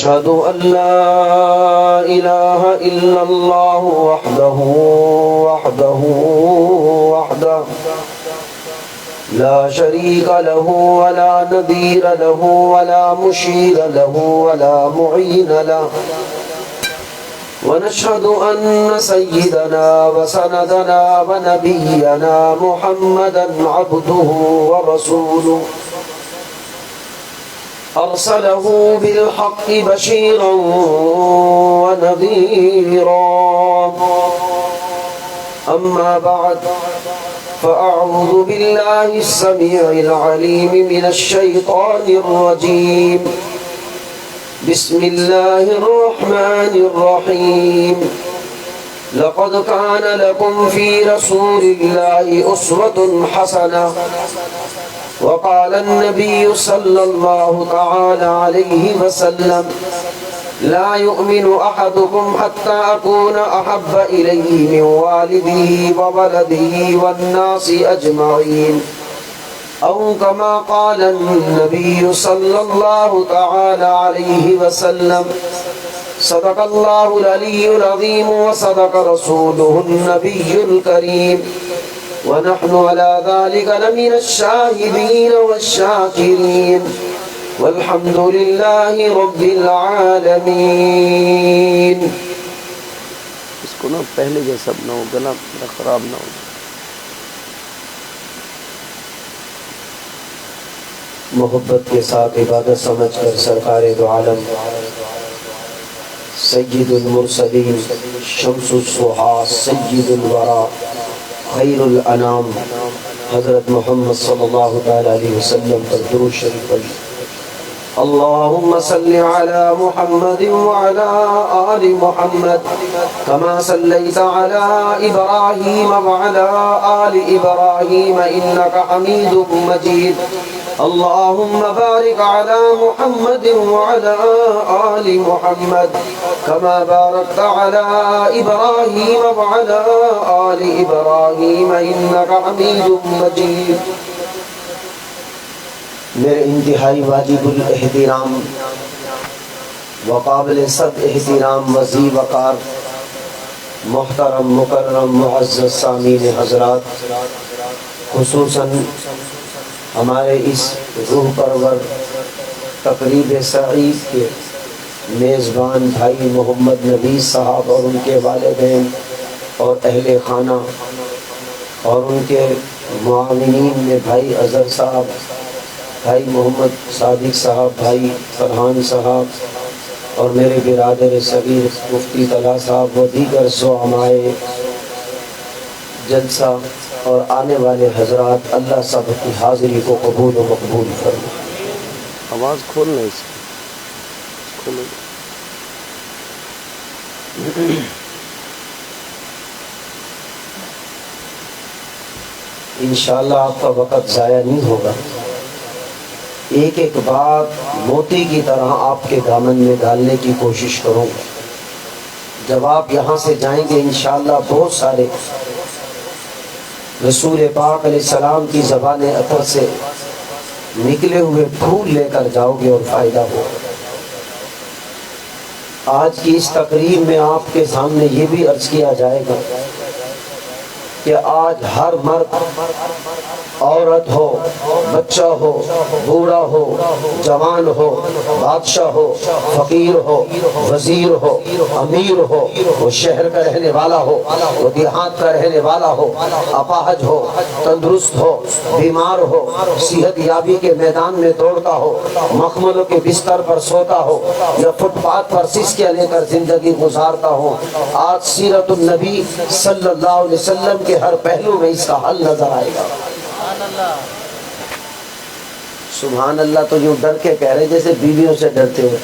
ونشهد أن لا إله إلا الله وحده لا شريك له ولا نظير له ولا مشير له ولا معين له. ونشهد أن سيدنا وسندنا ونبينا محمدا عبده ورسوله أرسله بالحق بشيرا ونذيرا. أما بعد فأعوذ بالله السميع العليم من الشيطان الرجيم. بسم الله الرحمن الرحيم. لقد كان لكم في رسول الله أسوة حسنة. وقال النبي صلى الله تعالى عليه وسلم: لا يؤمن أحدكم حتى أكون أحب إليه من والده وولده والناس أجمعين، أو كما قال النبي صلى الله تعالى عليه وسلم. صدق الله العلي العظيم وصدق رسوله النبي الكريم، ونحن على ذلك لمن الشاهدين والشاكرين، والحمد لله رب العالمین. اس کو نا پہلے جیسا نہ ہو، گلا خراب نہ ہو. محبت کے ساتھ عبادت سمجھ کر سرکار دو عالم سید المرسلین شمس الصحا سید الورا خیر الانام حضرت محمد صلی اللہ علیہ وسلم پر درود شریف پڑھی. اللهم صل على محمد وعلى آل محمد كما صليت على إبراهيم وعلى آل إبراهيم إنك حميد مجيد. اللهم بارك على محمد وعلى آل محمد كما باركت على إبراهيم وعلى آل إبراهيم إنك حميد مجيد. میرے انتہائی واجب الاحترام وقابل صد احترام وذی وقار محترم مکرم معزز سامعین حضرات، خصوصاً ہمارے اس روح پرور تقریب سعید کے میزبان بھائی محمد نبی صاحب اور ان کے والدین اور اہل خانہ اور ان کے معاونین میں بھائی اظہر صاحب، بھائی محمد صادق صاحب، بھائی فرحان صاحب اور میرے برادر صغیر مفتی طلحہ صاحب و دیگر زعمائے جلسہ اور آنے والے حضرات، اللہ سب کی حاضری کو قبول و مقبول فرمائے. آواز کھولنا اس کی. انشاءاللہ آپ کا وقت ضائع نہیں ہوگا. ایک ایک بات موتی کی طرح آپ کے دامن میں ڈالنے کی کوشش کروں گا. جب آپ یہاں سے جائیں گے انشاءاللہ بہت سارے رسول پاک علیہ السلام کی زبان اطہر سے نکلے ہوئے پھول لے کر جاؤ گے اور فائدہ ہوگا. آج کی اس تقریب میں آپ کے سامنے یہ بھی عرض کیا جائے گا کہ آج ہر مرد، عورت ہو، بچہ ہو، بوڑھا ہو، جوان ہو، بادشاہ ہو، فقیر ہو، وزیر ہو، امیر ہو، وہ شہر کا رہنے والا ہو، وہ دیہات کا رہنے والا ہو، اپاہج ہو، تندرست ہو، بیمار ہو، صحت یابی کے میدان میں دوڑتا ہو، مخملوں کے بستر پر سوتا ہو یا فٹ پاتھ پر سسکیاں لے کر زندگی گزارتا ہو، آج سیرت النبی صلی اللہ علیہ وسلم کے ہر پہلو میں اس کا حل نظر آئے گا. سبحان اللہ. تو یوں ڈر کے کہہ رہے جیسے بیویوں سے ڈرتے ہوئے.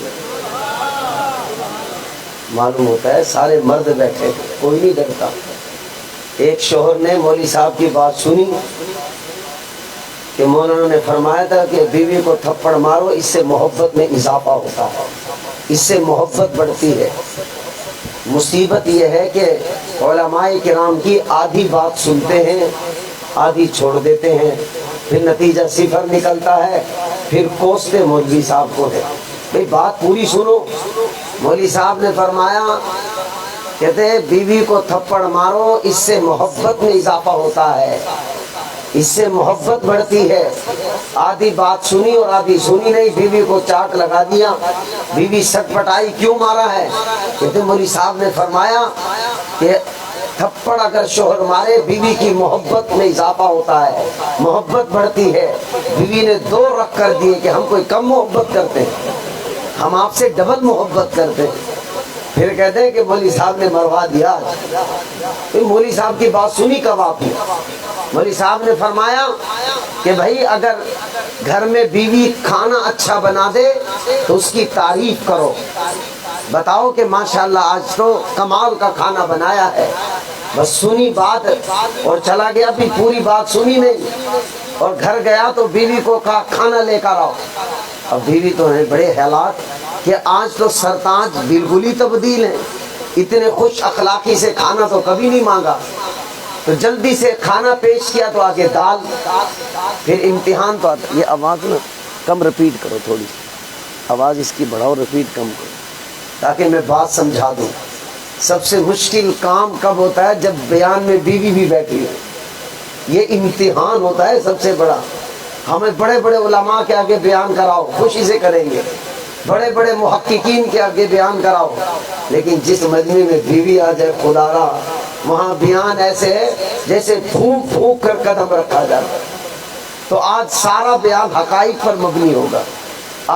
معلوم ہوتا ہے سارے مرد بیٹھے، کوئی نہیں ڈرتا. ایک شوہر نے مولوی صاحب کی بات سنی کہ مولانا نے فرمایا تھا کہ بیوی کو تھپڑ مارو، اس سے محبت میں اضافہ ہوتا ہے، اس سے محبت بڑھتی ہے. مصیبت یہ ہے کہ علماء کرام کی آدھی بات سنتے ہیں، آدھی چھوڑ دیتے ہیں، پھر نتیجہ صفر نکلتا ہے، پھر کوستے مولوی صاحب کو ہے. بھئی بات پوری سنو. مولوی صاحب نے فرمایا کہتے ہیں بیوی کو تھپڑ مارو، اس سے محبت میں اضافہ ہوتا ہے، اس سے محبت بڑھتی ہے. آدھی بات سنی اور آدھی سنی نہیں، بیوی کو چاٹ لگا دیا. بیوی سٹ پٹائی، کیوں مارا ہے؟ کہتے مولوی صاحب نے فرمایا کہ تھپڑ اگر شوہر مارے بیوی کی محبت میں اضافہ ہوتا ہے، محبت بڑھتی ہے. بیوی نے 2 رکھ کر دیے کہ ہم کوئی کم محبت کرتے ہیں، ہم آپ سے ڈبل محبت کرتے ہیں. پھر کہتے ہیں کہ مولوی صاحب نے مروا دیا. مولوی صاحب کی بات سنی کب آپ نے؟ مولوی صاحب نے فرمایا کہ بھائی اگر گھر میں بیوی کھانا اچھا بنا دے تو اس کی تعریف کرو، بتاؤ کہ ماشاءاللہ آج تو کمال کا کھانا بنایا ہے. بس سنی بات اور چلا گیا، بھی پوری بات سنی نہیں. اور گھر گیا تو بیوی کو کہا کھانا لے کر آؤ. اب بیوی تو ہے بڑے حالات کہ آج تو سرتاج بالکل ہی تبدیل ہیں، اتنے خوش اخلاقی سے کھانا تو کبھی نہیں مانگا. تو جلدی سے کھانا پیش کیا تو آگے دال. پھر امتحان تو آتا. یہ آواز نا کم رپیٹ کرو، تھوڑی آواز اس کی بڑھاؤ، رپیٹ کم کرو تاکہ میں بات سمجھا دوں. سب سے مشکل کام کب ہوتا ہے؟ جب بیان میں بیوی بھی بیٹھی ہے. یہ امتحان ہوتا ہے سب سے بڑا. ہمیں بڑے بڑے علماء کے آگے بیان کراؤ، خوشی سے کریں گے. بڑے بڑے محققین کے آگے بیان کراؤ، لیکن جس مجمع میں بیوی آ جائے خدا را، وہاں بیان ایسے ہے جیسے پھونک پھونک کر قدم رکھا جاتا. تو آج سارا بیان حقائق پر مبنی ہوگا،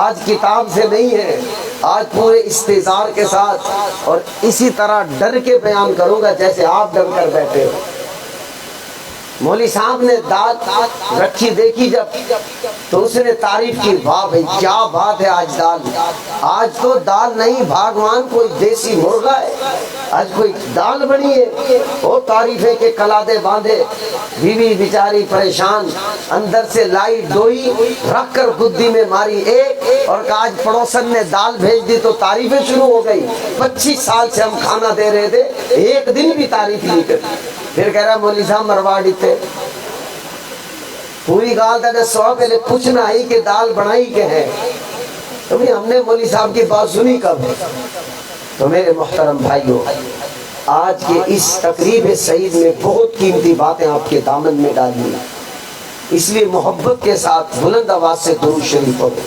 آج کتاب سے نہیں ہے. آج پورے استحضار کے ساتھ اور اسی طرح ڈر کے بیان کروں گا جیسے آپ ڈر کر بیٹھے ہو. مولوی صاحب نے دال رکھی دیکھی جب تو اس نے تعریف کی، واہ بھائی کیا بات ہے، آج دال، آج تو دال نہیں بھاگوان کوئی دیسی مرغا ہے، آج کوئی دال بنی ہے. وہ تعریفیں کے کلادے باندھے. بیوی بیچاری پریشان، اندر سے لائی ڈوئی رکھ کر گدی میں ماری ایک، اور کہا آج پڑوسن نے دال بھیج دی تو تعریفیں شروع ہو گئی. 25 سال سے ہم کھانا دے رہے تھے، ایک دن بھی تعریف نہیں کرتی. پھر کہہ رہا مولوی صاحب مرواڑی تھے، پوری گال تھا کہ 100 پہلے پوچھنا ہی کہ دال بنائی کہ ہے. تو بھی ہم نے مولوی صاحب کی بات سنی کب؟ تو میرے محترم بھائیوں، آج کے اس تقریب سعید میں بہت قیمتی باتیں آپ کے دامن میں ڈالی ہیں، اس لیے محبت کے ساتھ بلند آواز سے درود شریف پڑھو.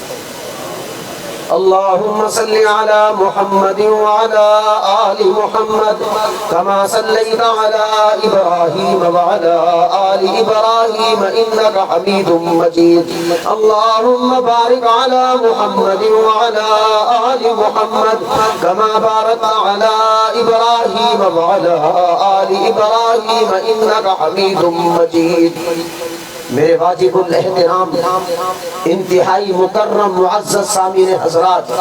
اللهم صل على محمد وعلى آل محمد كما صليت على إبراهيم وعلى آل إبراهيم إنك حميد مجيد. اللهم بارك على محمد وعلى آل محمد كما باركت على إبراهيم وعلى آل إبراهيم إنك حميد مجيد. میرے واجب الاحترام انتہائی مکرم معزز سامعین حضرات،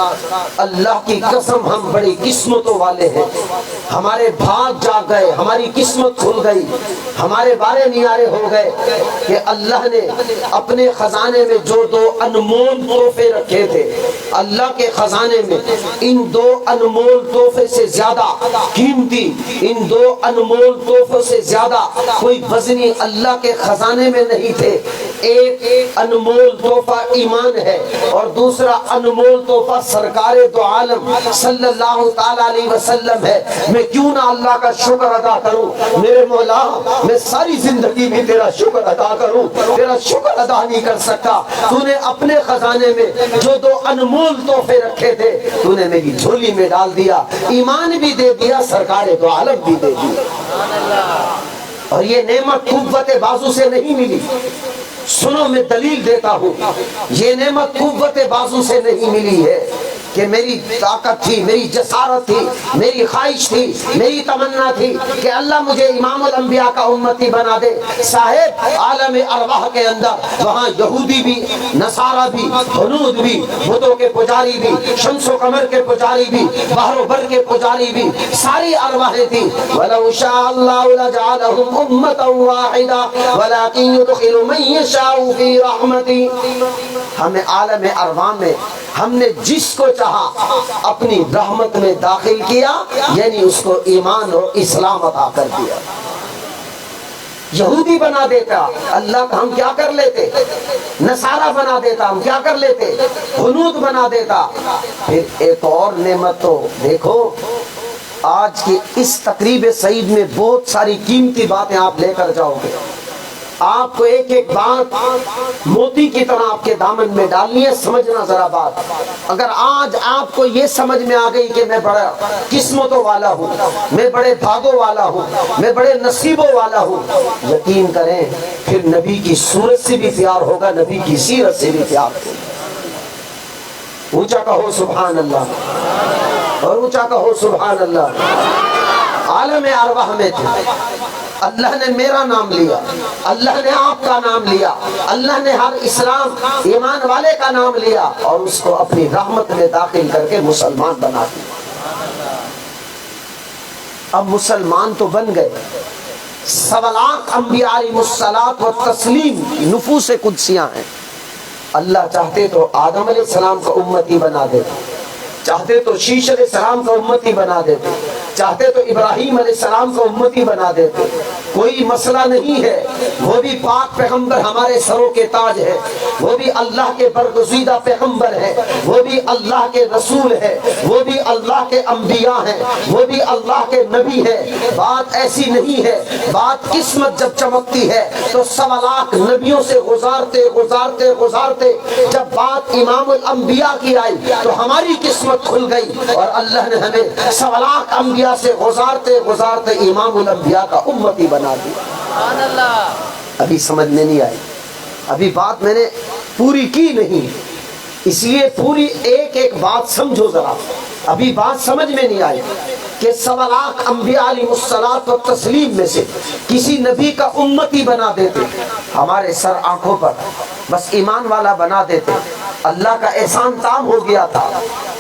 اللہ کی قسم ہم بڑی قسمتوں والے ہیں. ہمارے بھاگ جاگ گئے، ہماری قسمت کھل گئی، ہمارے بارے نیارے ہو گئے کہ اللہ نے اپنے خزانے میں جو 2 انمول تحفے رکھے تھے، اللہ کے خزانے میں ان 2 انمول تحفے سے زیادہ قیمتی، ان 2 انمول تحفوں سے زیادہ کوئی وزنی اللہ کے خزانے میں نہیں تھے. ایک انمول تحفہ ایمان ہے اور دوسرا انمول تحفہ سرکار دو عالم صلی اللہ تعالی علیہ وسلم ہے. میں کیوں نہ اللہ کا شکر ادا کروں؟ میرے مولا میں ساری زندگی بھی تیرا شکر ادا کروں، تیرا شکر ادا نہیں کر سکتا. تو نے اپنے خزانے میں جو 2 انمول تحفے رکھے تھے تو نے میری جھولی میں ڈال دیا، ایمان بھی دے دیا، سرکار دو عالم بھی دے دیا. اور یہ نعمت قوت بازو سے نہیں ملی. سنو میں دلیل دیتا ہوں، یہ نعمت قوت بازو سے نہیں ملی ہے کہ میری طاقت تھی، میری جسارت تھی، میری خواہش تھی، میری تمنا تھی کہ اللہ مجھے امام الانبیاء کا امتی بنا دے. صاحب عالم ارواح کے اندر وہاں یہودی بھی، نصارہ بھی، ہنود بھی، بتوں کے پجاری بھی، شمس و قمر کے پجاری بھی، بحر و بر کے پجاری بھی، ساری ارواحیں تھیں. وَلَوْ شَاءَ اللَّهُ لَجَعَلَهُمْ أُمَّةً وَاحِدَةً وَلَكِنْ يُدْخِلُ مَن يَشَاءُ فِي رَحْمَتِهِ. ہمیں عالم ارواح میں ہم نے جس کو چاہا اپنی رحمت میں داخل کیا، یعنی اس کو ایمان اور اسلام عطا کر دیا. یہودی بنا دیتا اللہ کا ہم کیا کر لیتے، نصارہ بنا دیتا ہم کیا کر لیتے، حنوط بنا دیتا۔ پھر ایک اور نعمت تو دیکھو، آج کی اس تقریب سعید میں بہت ساری قیمتی باتیں آپ لے کر جاؤ گے، آپ کو ایک ایک بات موتی کی طرح آپ کے دامن میں ڈالنی ہے۔ سمجھنا ذرا بات، اگر آج آپ کو یہ سمجھ میں آ گئی کہ میں بڑا قسمتوں والا ہوں، میں بڑے بھاگوں والا ہوں، میں بڑے نصیبوں والا ہوں، یقین کریں پھر نبی کی صورت سے بھی پیار ہوگا، نبی کی سیرت سے بھی پیار ہوگا۔ اونچا کہو سبحان اللہ، اور اونچا کہو سبحان اللہ۔ عالم ارواح میں تھے، اللہ نے میرا نام لیا، اللہ نے آپ کا نام لیا، اللہ نے ہر اسلام ایمان والے کا نام لیا اور اس کو اپنی رحمت میں داخل کر کے مسلمان بنا دیا۔ اب مسلمان تو بن گئے، 1.25 لاکھ انبیاء علیہ الصلوۃ والتسلیم کی نفوس قدسیاں ہیں۔ اللہ چاہتے تو آدم علیہ السلام کو امتی بنا دیتے، چاہتے تو شیش علیہ السلام کو امتی بنا دیتے، چاہتے تو ابراہیم علیہ السلام کو امتی بنا دیتے، کوئی مسئلہ نہیں ہے۔ وہ بھی پاک پیغمبر ہمارے سروں کے تاج ہے، وہ بھی اللہ کے برگزیدہ پیغمبر ہے، وہ بھی اللہ کے رسول ہے، وہ بھی اللہ کے انبیاء ہیں، وہ بھی اللہ کے نبی ہے۔ بات ایسی نہیں ہے، بات قسمت جب چمکتی ہے تو 1.25 لاکھ نبیوں سے گزارتے گزارتے گزارتے جب بات امام الانبیاء کی آئی تو ہماری قسمت کھل گئی اور اللہ نے ہمیں 1.25 لاکھ انبیاء سے گزارتے گزارتے امام الانبیاء کا امتی بنا دیا۔ سبحان اللہ۔ ابھی سمجھ میں نہیں آئی، ابھی بات میں نے پوری کی نہیں، اس لیے پوری ایک ایک بات سمجھو ذرا۔ ابھی بات سمجھ میں نہیں آئی کہ 1.25 لاکھ انبیاء علیہ الصلوۃ والتسلیم میں سے کسی نبی کا امتی بنا دیتے، ہمارے سر آنکھوں پر بس ایمان والا بنا دیتے، اللہ کا احسان تام ہو گیا تھا،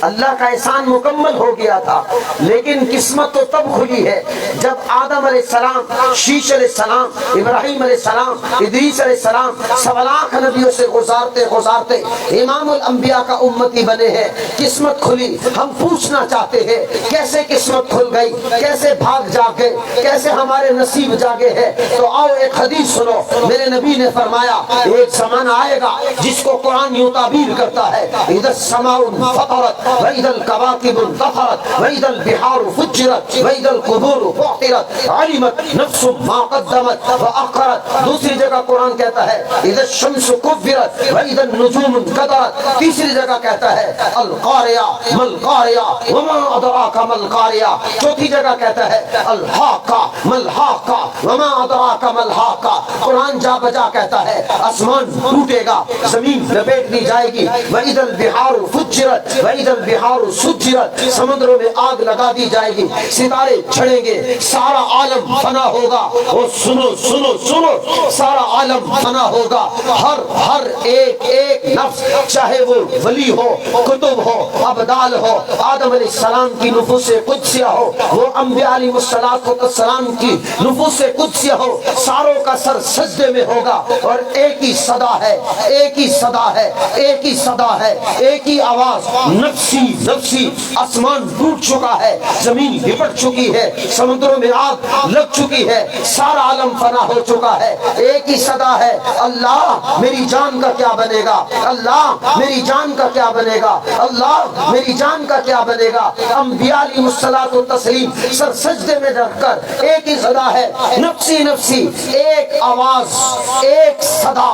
اللہ کا احسان مکمل ہو گیا تھا۔ لیکن قسمت تو تب کھلی ہے جب آدم علیہ السلام، شیش علیہ السلام، ابراہیم علیہ السلام، ادریس علیہ السلام 1.25 لاکھ نبیوں سے گزارتے گزارتے امام الانبیاء کا امتی بنے ہیں، قسمت کھلی۔ ہم پوچھنا چاہتے ہیں کیسے قسمت کھل گئی، کیسے بھاگ جاگے، کیسے ہمارے نصیب جاگے ہیں؟ تو آؤ ایک حدیث سنو، میرے نبی نے فرمایا ایک زمانہ آئے گا جس کو قرآن یوں تعبیر کرتا ہے، اذا السماء انفطرت واذا الكواكب انتثرت واذا البحار فجرت واذا القبور بعثرت علمت نفس ما قدمت واخرت۔ دوسری جگہ قرآن کہتا ہے اذا الشمس كورت واذا النجوم انكدرت۔ تیسری جگہ کہتا ہے القارعة ما القارعة وما ادراك ما القارعة۔ چوتھی جگہ کہتا ہے الحاقة ما الحاقة وما ادراك ما الحاقة۔ قرآن جا بجا کہتا ہے آسمان ٹوٹے گا، زمین لپیٹ دی جائے گی، وَإِذَا الْبِحَارُ فُجِّرَتْ وَإِذَا الْبِحَارُ سُجِّرَتْ، سمندروں میں آگ لگا دی جائے گی، ستارے چھڑیں گے، سارا عالم فنا ہوگا۔ اور سنو سنو سنو، سارا عالم فنا ہوگا، ہر ایک ایک نفس، چاہے وہ ولی ہو، کتب ہو، ابدال ہو، آدم علیہ السلام کی نفوس قدسیہ ہو، وہ انبیاء علیہ السلام کی نفوس قدسیہ ہو، ساروں کا سر سجدے میں ہوگا اور ایک ہی صدا ہے، ایک ہی صدا ہے، ایک ہی صدا ہے، ایک ہی آواز، نفسی نفسی۔ آسمان ٹوٹ چکا ہے، زمین لپٹ چکی ہے، سمندروں میں آگ لگ چکی ہے، سارا عالم فنا ہو چکا ہے، ایک ہی صدا ہے، اللہ میری جان کا کیا بنے گا، اللہ میری جان کا کیا بنے گا، اللہ میری جان کا کیا بنے گا۔ انبیاء علیہ الصلوۃ والتسلیم سر سجدے میں رکھ کر ایک ہی صدا ہے، نفسی نفسی، ایک آواز، ایک صدا،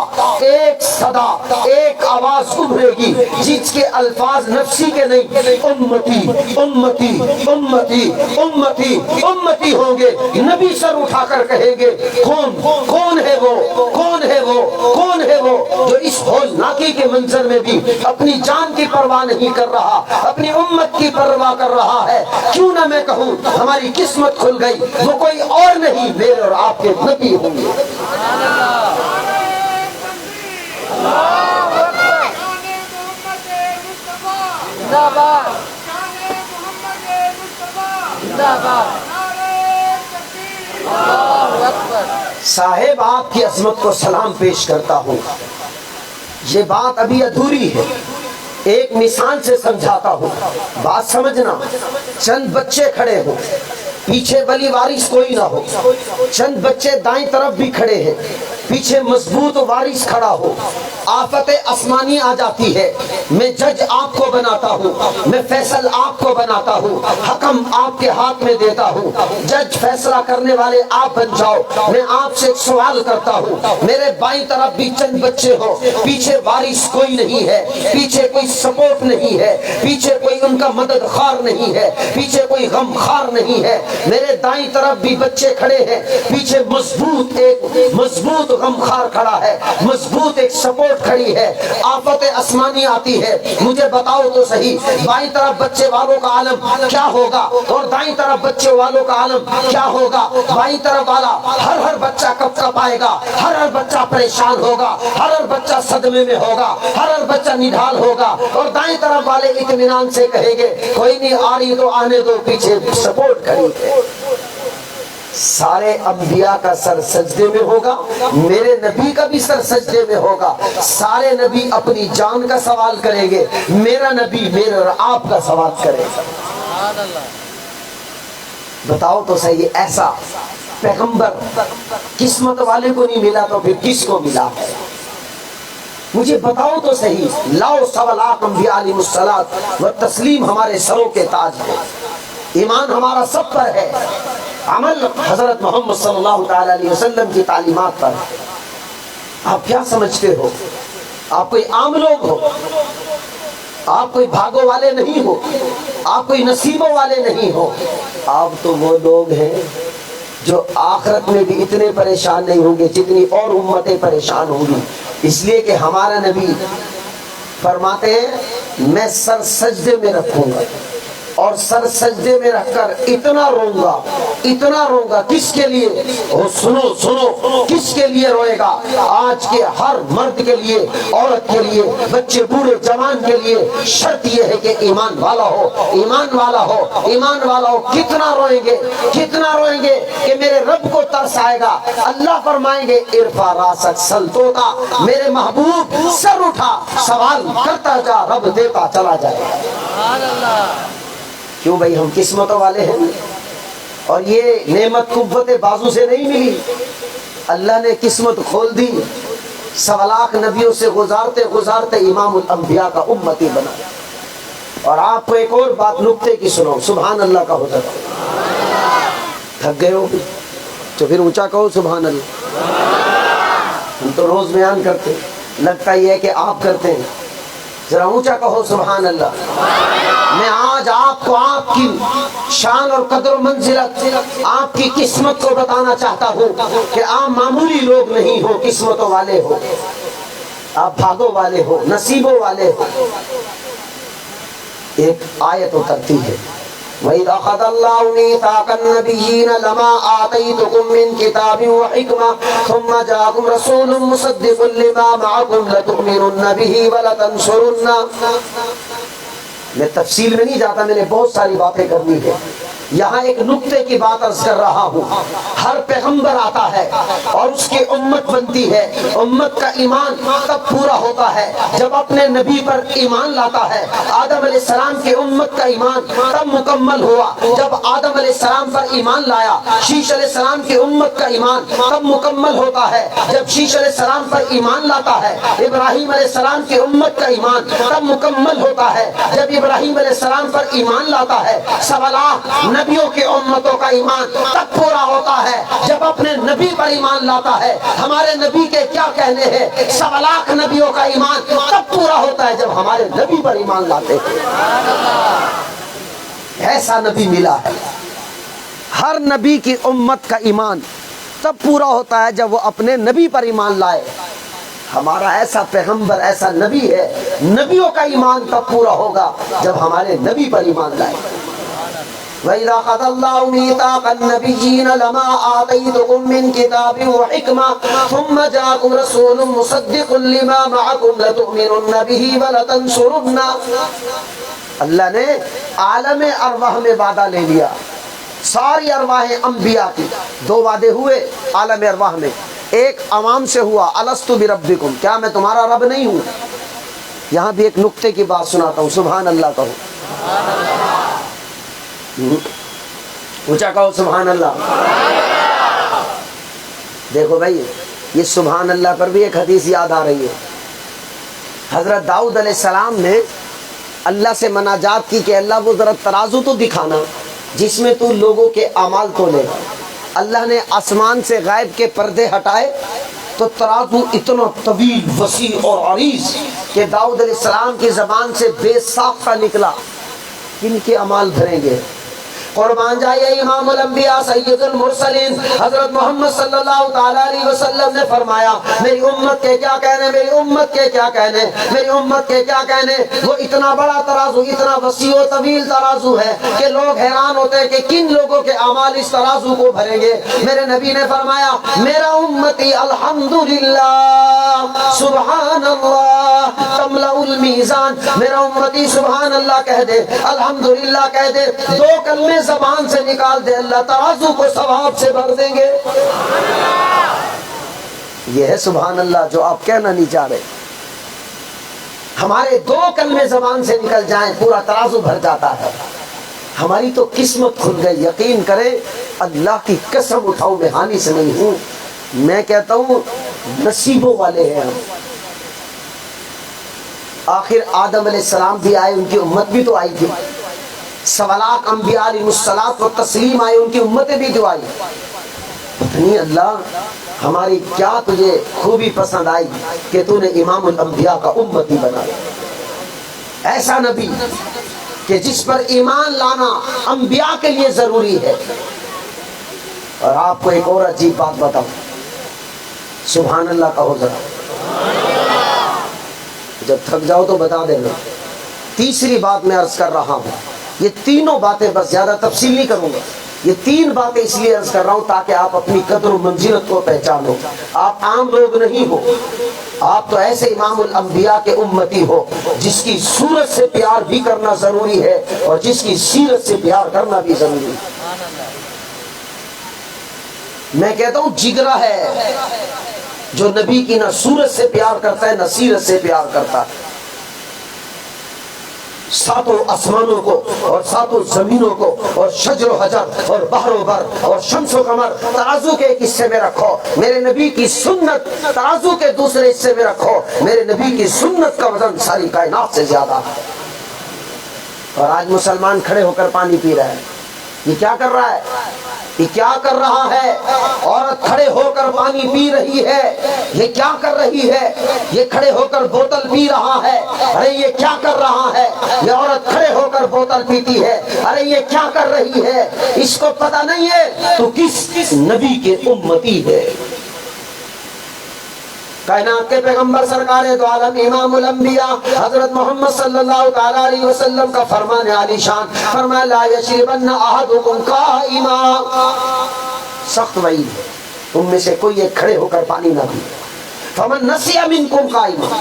ایک صدا، ایک آواز ابھرے گی جس کے الفاظ نفسی کے نہیں، امتی امتی امتی امتی امتی ہوں گے۔ نبی سر اٹھا کر کہیں گے کون ہے وہ، کون ہے وہ، کون ہے وہ جو اس ہولناکی کے منظر میں بھی اپنی جان کی پرواہ نہیں کر رہا، اپنی امت کی پرواہ کر رہا ہے۔ کیوں نہ میں کہوں ہماری قسمت کھل گئی، وہ کوئی اور نہیں میرے اور آپ کے نبی ہوں گے۔ صاحب آپ کی عظمت کو سلام پیش کرتا ہوں، یہ بات ابھی ادھوری ہے، ایک مثال سے سمجھاتا ہوں، بات سمجھنا۔ چند بچے کھڑے ہوں، پیچھے ولی وارث کوئی نہ ہو، چند بچے دائیں طرف بھی کھڑے ہیں، پیچھے مضبوط وارث کھڑا ہو، آفت آسمانی آ جاتی ہے، میں جج آپ کو بناتا ہوں، میں فیصل آپ کو بناتا ہوں، حکم آپ کے ہاتھ میں دیتا ہوں، جج فیصلہ کرنے والے آپ بن جاؤ۔ میں آپ سے ایک سوال کرتا ہوں، میرے بائیں طرف بھی چند بچے ہو، پیچھے وارث کوئی نہیں ہے، پیچھے کوئی سپورٹ نہیں ہے، پیچھے کوئی ان کا مدد خار نہیں ہے، پیچھے کوئی غم خار نہیں ہے، میرے دائیں طرف بھی بچے کھڑے ہیں، پیچھے مضبوط غم خار کھڑا ہے، مضبوط ایک سپورٹ کھڑی ہے، آفت آسمانی آتی ہے، مجھے بتاؤ تو صحیح، بائیں طرف بچے والوں کا عالم کیا ہوگا اور دائیں طرف بچے والوں کا عالم کیا ہوگا؟ بائیں طرف والا ہر بچہ کپ کپ آئے گا، ہر بچہ پریشان ہوگا، ہر بچہ صدمے میں ہوگا، ہر بچہ نڈھال ہوگا، اور دائیں طرف والے اطمینان سے کہیں گے کوئی نہیں، آ رہی تو آنے دو، پیچھے سپورٹ کری ہے۔ سارے انبیاء کا سر سجدے میں ہوگا، میرے نبی کا بھی سر سجدے میں ہوگا، سارے نبی اپنی جان کا سوال کریں گے، میرا نبی میرے اور آپ کا سوال کرے گا۔ بتاؤ تو صحیح، ایسا پیغمبر قسمت والے کو نہیں ملا تو پھر کس کو ملا ہے؟ مجھے بتاؤ تو صحیح، لاؤ سوا لاکھ انبیاء علیہ الصلوۃ والتسلیم ہمارے سروں کے تاج ہے، ایمان ہمارا سب پر ہے، عمل حضرت محمد صلی اللہ تعالی علیہ وسلم کی تعلیمات پر۔ آپ کیا سمجھتے ہو؟ آپ کوئی عام لوگ ہو، آپ کوئی بھاگوں والے نہیں ہو، آپ کوئی نصیبوں والے نہیں ہو، آپ تو وہ لوگ ہیں جو آخرت میں بھی اتنے پریشان نہیں ہوں گے جتنی اور امتیں پریشان ہوں گی، اس لیے کہ ہمارا نبی فرماتے ہیں میں سر سجدے میں رکھوں گا، اور سر سجدے میں رکھ کر اتنا روں گا، کس کے لیے؟ سنو کس کے لیے روئے گا؟ آج کے ہر مرد کے لیے، عورت کے لیے، بچے بوڑھے جوان کے لیے، شرط یہ ہے کہ ایمان والا ہو، ایمان والا ہو، ایمان والا ہو۔ کتنا روئیں گے کہ میرے رب کو ترس آئے گا، اللہ فرمائیں گے ارفع راسک سل توتا، میرے محبوب سر اٹھا، سوال کرتا جا، رب دیتا چلا جائے۔ سبحان اللہ۔ کیوں بھائی؟ ہم قسمتوں والے ہیں، اور یہ نعمت قوت بازو سے نہیں ملی، اللہ نے قسمت کھول دی، سوا لاکھ نبیوں سے گزارتے امام الانبیاء کا امتی بنا۔ اور آپ کو ایک اور بات نکتے کی سنو، سبحان اللہ کا ہوتا ہے۔ تھک گئے ہو تو پھر اونچا کہو سبحان اللہ۔ ہم تو روز بیان کرتے، لگتا یہ ہے کہ آپ کرتے ہیں، ذرا اونچا کہو سبحان اللہ۔ میں آج آپ کو آپ کی شان اور قدر و منزلت، آپ کی قسمت کو بتانا چاہتا ہوں کہ آپ معمولی لوگ نہیں ہو، قسمتوں والے ہو، آپ بھاگوں والے ہو، نصیبوں والے ہو۔ ایک آیت اترتی ہے وَإِذْ أَخَذَ اللَّهُ مِيثَاقَ النَّبِيِّينَ لَمَا آتَيْتُكُم مِّن كِتَابٍ وَحِكْمَةٍ ثُمَّ جَاءَكُمْ رَسُولٌ مُصَدِّقٌ لِّمَا مَعَكُمْ لَتُؤْمِنُنَّ بِهِ وَلَتَنصُرُنَّهُ۔ میں تفصیل میں نہیں جاتا، میں نے بہت ساری باتیں کرنی ہے، یہاں ایک نکتے کی بات عرض کر رہا ہوں۔ ہر پیغمبر آتا ہے اور اس کی امت بنتی ہے، امت کا ایمان تب پورا ہوتا ہے جب اپنے نبی پر ایمان لاتا ہے۔ آدم علیہ السلام کی امت کا ایمان تب مکمل ہوا جب آدم علیہ السلام پر ایمان لایا۔ شیش علیہ السلام کی امت کا ایمان تب مکمل ہوتا ہے جب شیش علیہ السلام پر ایمان لاتا ہے۔ ابراہیم علیہ السلام کی امت کا ایمان تب مکمل ہوتا ہے جب ابراہیم علیہ السلام پر ایمان لاتا ہے۔ سوا لاکھ نبیوں کی امتوں کا ایمان تب پورا ہوتا ہے جب اپنے نبی پر ایمان لاتا ہے۔ ہمارے نبی کے کیا کہنے ہیں؟ سوا لاکھ نبیوں کا ایمان تب پورا ہوتا ہے جب ہمارے نبی پر ایمان لاتے ہیں۔ ایسا نبی ملا ہے۔ ہر نبی کی امت کا ایمان تب پورا ہوتا ہے جب وہ اپنے نبی پر ایمان لائے۔ ہمارا ایسا پیغمبر، ایسا نبی ہے، نبیوں کا ایمان تب پورا ہوگا جب ہمارے نبی پر ایمان لائے۔ وَإِذَا أَخَذَ اللَّهُ مِيثَاقَ النَّبِيِّينَ لَمَا آتَيْتُكُم مِّن كِتَابٍ وَحِكْمَةٍ ثُمَّ جَاءَكُمْ رَسُولٌ مُصَدِّقٌ لِّمَا مَعَكُمْ لَتُؤْمِنُنَّ بِهِ وَلَتَنصُرُنَّهُ۔ اللہ نے عالم ارواح میں وعدہ لے لیا، ساری ارواح انبیاء کی دو وعدے ہوئے عالم ارواح میں۔ ایک عوام سے ہوا الست بربکم، کیا میں تمہارا رب نہیں ہوں؟ یہاں بھی ایک نکتے کی بات سناتا ہوں، سبحان اللہ کہو۔ اونچا کہو سبحان اللہ۔ دیکھو بھائی یہ سبحان اللہ پر بھی ایک حدیث یاد آ رہی ہے۔ حضرت داؤد علیہ السلام نے اللہ سے مناجات کی کہ اللہ وہ ذرا ترازو تو دکھانا جس میں تو لوگوں کے اعمال تولے۔ اللہ نے آسمان سے غیب کے پردے ہٹائے تو ترازو اتنا طویل وسیع اور عریض کہ داؤد علیہ السلام کی زبان سے بے ساختہ نکلا، کن کے اعمال بھریں گے؟ قربان جائے امام الانبیاء سید المرسلین حضرت محمد صلی اللہ تعالی علیہ وسلم نے فرمایا میری امت کے کیا کہنے، میری امت کے کیا کہنے، میری امت کے کیا کہنے۔ وہ اتنا بڑا ترازو، اتنا وسیع و طویل ترازو ہے کہ لوگ حیران ہوتے ہیں کہ کن لوگوں کے اعمال اس ترازو کو بھریں گے۔ میرے نبی نے فرمایا میرا امتی الحمدللہ سبحان اللہ تملأ المیزان، میرا امتی سبحان اللہ کہہ دے، الحمدللہ کہہ دے، دو کلمے زبان سے نکال دے، اللہ ترازو کو ثواب سے بھر دیں گے۔ یہ ہے سبحان اللہ جو آپ کہنا نہیں چاہ رہے۔ ہمارے دو کلمے زبان سے نکل جائیں پورا ترازو بھر جاتا ہے۔ ہماری تو قسمت کھل گئی، یقین کریں اللہ کی قسم اٹھاؤ میں حامی سے نہیں ہوں، میں کہتا ہوں نصیبوں والے ہیں ہم۔ آخر آدم علیہ السلام بھی آئے، ان کی امت بھی تو آئی تھی، سوالات انبیاء علیہ الصلوۃ والتسلیم آئے، ان کی امتیں بھی تو آئی۔ پتہ نہیں اللہ ہماری کیا تجھے خوبی پسند آئی کہ تو نے امام الانبیاء کا امتی بنایا، ایسا نبی کہ جس پر ایمان لانا انبیاء کے لیے ضروری ہے۔ اور آپ کو ایک اور عجیب بات بتاؤں، سبحان اللہ کہو ذرا، جب تھک جاؤ تو بتا دینا۔ تیسری بات میں عرض کر رہا ہوں، یہ تینوں باتیں بس زیادہ تفصیل نہیں کروں گا، یہ تین باتیں اس لیے عرض کر رہا ہوں تاکہ آپ اپنی قدر و منزلت کو پہچانو۔ آپ عام لوگ نہیں ہو، آپ تو ایسے امام الانبیاء کے امتی ہو جس کی صورت سے پیار بھی کرنا ضروری ہے اور جس کی سیرت سے پیار کرنا بھی ضروری ہے۔ میں کہتا ہوں جگرا ہے جو نبی کی نہ صورت سے پیار کرتا ہے نہ سیرت سے پیار کرتا ہے۔ ساتوں آسمانوں کو اور ساتوں زمینوں کو اور شجر و حجر اور بحر و بر اور شمس و قمر ترازو کے ایک حصے میں رکھو، میرے نبی کی سنت ترازو کے دوسرے حصے میں رکھو، میرے نبی کی سنت کا وزن ساری کائنات سے زیادہ ہے۔ اور آج مسلمان کھڑے ہو کر پانی پی رہا ہے، یہ کیا کر رہا ہے؟ یہ کیا کر رہا ہے؟ عورت کھڑے ہو کر پانی پی رہی ہے، یہ کیا کر رہی ہے؟ یہ کھڑے ہو کر بوتل پی رہا ہے، ارے یہ کیا کر رہا ہے؟ یہ عورت کھڑے ہو کر بوتل پیتی ہے، ارے یہ کیا کر رہی ہے؟ اس کو پتہ نہیں ہے تو کس نبی کے امتی ہے؟ کائنات کے پیغمبر سرکار دو عالم امام الانبیاء حضرت محمد صلی اللہ تعالی علیہ وسلم کا فرمان عالی شان، فرمایا لا یشربن احدکم قائما، سخت وعید ہے، تم میں سے کوئی ایک کھڑے ہو کر پانی نہ پی۔ فمن نسی منکم قائما،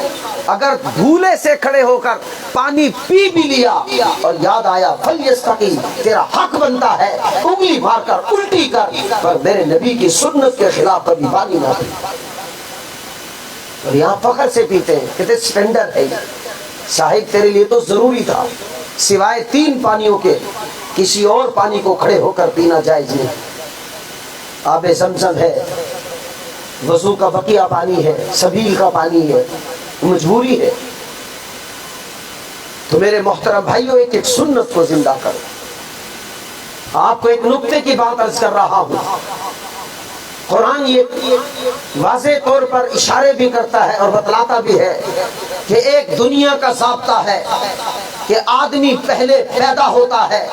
اگر بھولے سے کھڑے ہو کر پانی پی بھی لیا اور یاد آیا فلیستقی، تیرا حق بنتا ہے انگلی مار کر الٹی کر، پر میرے نبی کی سنت کے خلاف کبھی پانی نہ پی۔ اور یہاں فخر سے پیتے ہیں، کہتے سٹینڈرڈ ہے یہ، صاحب تیرے لیے تو ضروری تھا، سوائے تین پانیوں کے کسی اور پانی کو کھڑے ہو کر پینا جائز نہیں۔ آب زمزم ہے، وضو کا بقیہ پانی ہے، سبیل کا پانی ہے، مجبوری ہے۔ تو میرے محترم بھائیوں ایک ایک سنت کو زندہ کرو۔ آپ کو ایک نقطے کی بات عرض کر رہا ہوں، قرآن یہ واضح طور پر اشارے بھی کرتا ہے اور بتلاتا بھی ہے کہ ایک دنیا کا ضابطہ ہے کہ آدمی پہلے پیدا ہوتا ہے،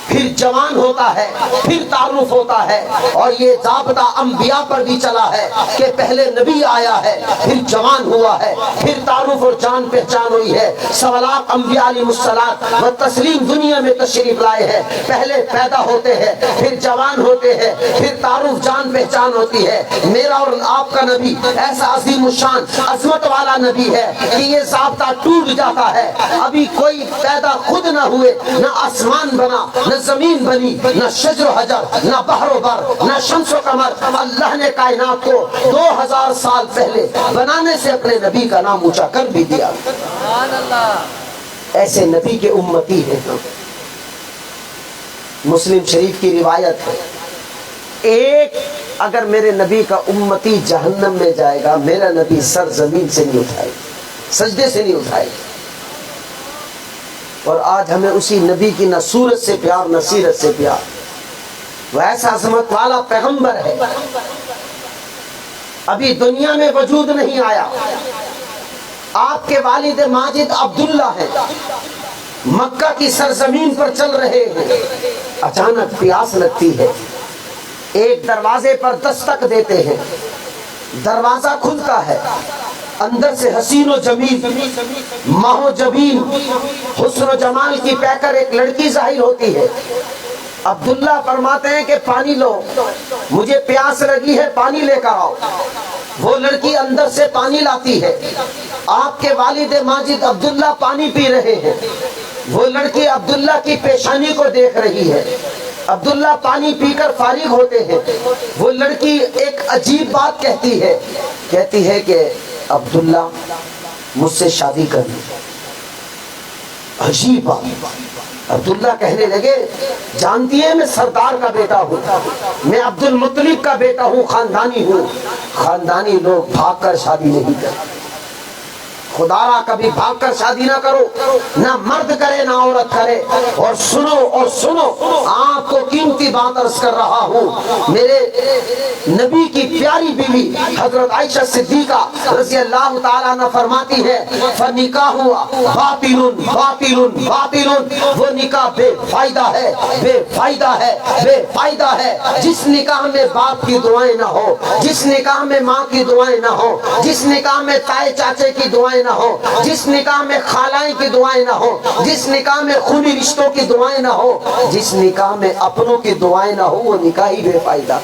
پھر جوان ہوتا ہے، پھر تعارف ہوتا ہے، اور یہ ضابطہ انبیاء پر بھی چلا ہے کہ پہلے نبی آیا ہے، پھر جوان ہوا ہے، پھر تعارف اور جان پہچان ہوئی ہے۔ سوالات انبیاء علیہ الصلوۃ والتسلیم دنیا میں تشریف لائے ہیں، پہلے پیدا ہوتے ہیں، پھر جوان ہوتے ہیں، پھر تعارف جان پہچان ہوتی ہے۔ میرا اور آپ کا نبی ایسا عظیم الشان عظمت والا نبی ہے کہ یہ ضابطہ ٹوٹ جاتا ہے۔ ابھی کوئی پیدا خود نہ ہوئے، نہ آسمان بنا، نہ زمین بنی، نہ شجر و حجر، نہ بحر و بر، نہ شمس و قمر، اللہ نے کائنات کو 2000 سال پہلے بنانے سے اپنے نبی کا نام اونچا کر بھی دیا۔ ایسے نبی کے امتی ہیں ہم۔ مسلم شریف کی روایت ہے، ایک اگر میرے نبی کا امتی جہنم میں جائے گا، میرا نبی سر زمین سے نہیں اٹھائے گا، سجدے سے نہیں اٹھائے گا۔ اور آج ہمیں اسی نبی کی نہ صورت سے پیار نہ سیرت سے پیار۔ وہ ایسا عظمت والا پیغمبر ہے، ابھی دنیا میں وجود نہیں آیا۔ آپ کے والد ماجد عبداللہ ہیں، مکہ کی سرزمین پر چل رہے ہیں، اچانک پیاس لگتی ہے، ایک دروازے پر دستک دیتے ہیں، دروازہ کھلتا ہے، اندر سے حسین و جمیل، ماہ و جبین، حسن و جمال کی پیکر ایک لڑکی ظاہر ہوتی ہے۔ عبداللہ فرماتے ہیں کہ پانی لو، مجھے پیاس لگی ہے، پانی لے کر آؤ۔ وہ لڑکی اندر سے پانی لاتی ہے، آپ کے والد ماجد عبداللہ پانی پی رہے ہیں، وہ لڑکی عبداللہ کی پیشانی کو دیکھ رہی ہے۔ عبداللہ پانی پی کر فارغ ہوتے ہیں، وہ لڑکی ایک عجیب بات کہتی ہے کہ عبداللہ مجھ سے شادی کرنی۔ عجیب بات۔ عبداللہ کہنے لگے جانتی ہے میں سردار کا بیٹا ہوں، میں عبد المطلب کا بیٹا ہوں، خاندانی ہوں، خاندانی لوگ بھاگ کر شادی نہیں کرتے۔ خدا را کبھی بھاگ کر شادی نہ کرو، نہ مرد کرے نہ عورت کرے۔ اور سنو آپ کو قیمتی بات عرض کر رہا ہوں، میرے نبی کی پیاری بیوی حضرت عائشہ صدیقہ رضی اللہ تعالیٰ عنہ فرماتی ہے فنکاح باطل باطل باطل، وہ نکاح بے فائدہ ہے، بے فائدہ ہے، بے فائدہ ہے۔ جس نکاح میں باپ کی دعائیں نہ ہو، جس نکاح میں ماں کی دعائیں نہ ہو، جس نکاح میں تائے چاچے کی دعائیں نہ ہو، جس نکاح میں خالائیں کی دعائیں نہ ہو، جس نکاح میں خونی رشتوں کی دعائیں نہ ہو، جس نکاح میں اپنوں کی دعائیں نہ ہو، وہ نکاح ہی بے فائدہ۔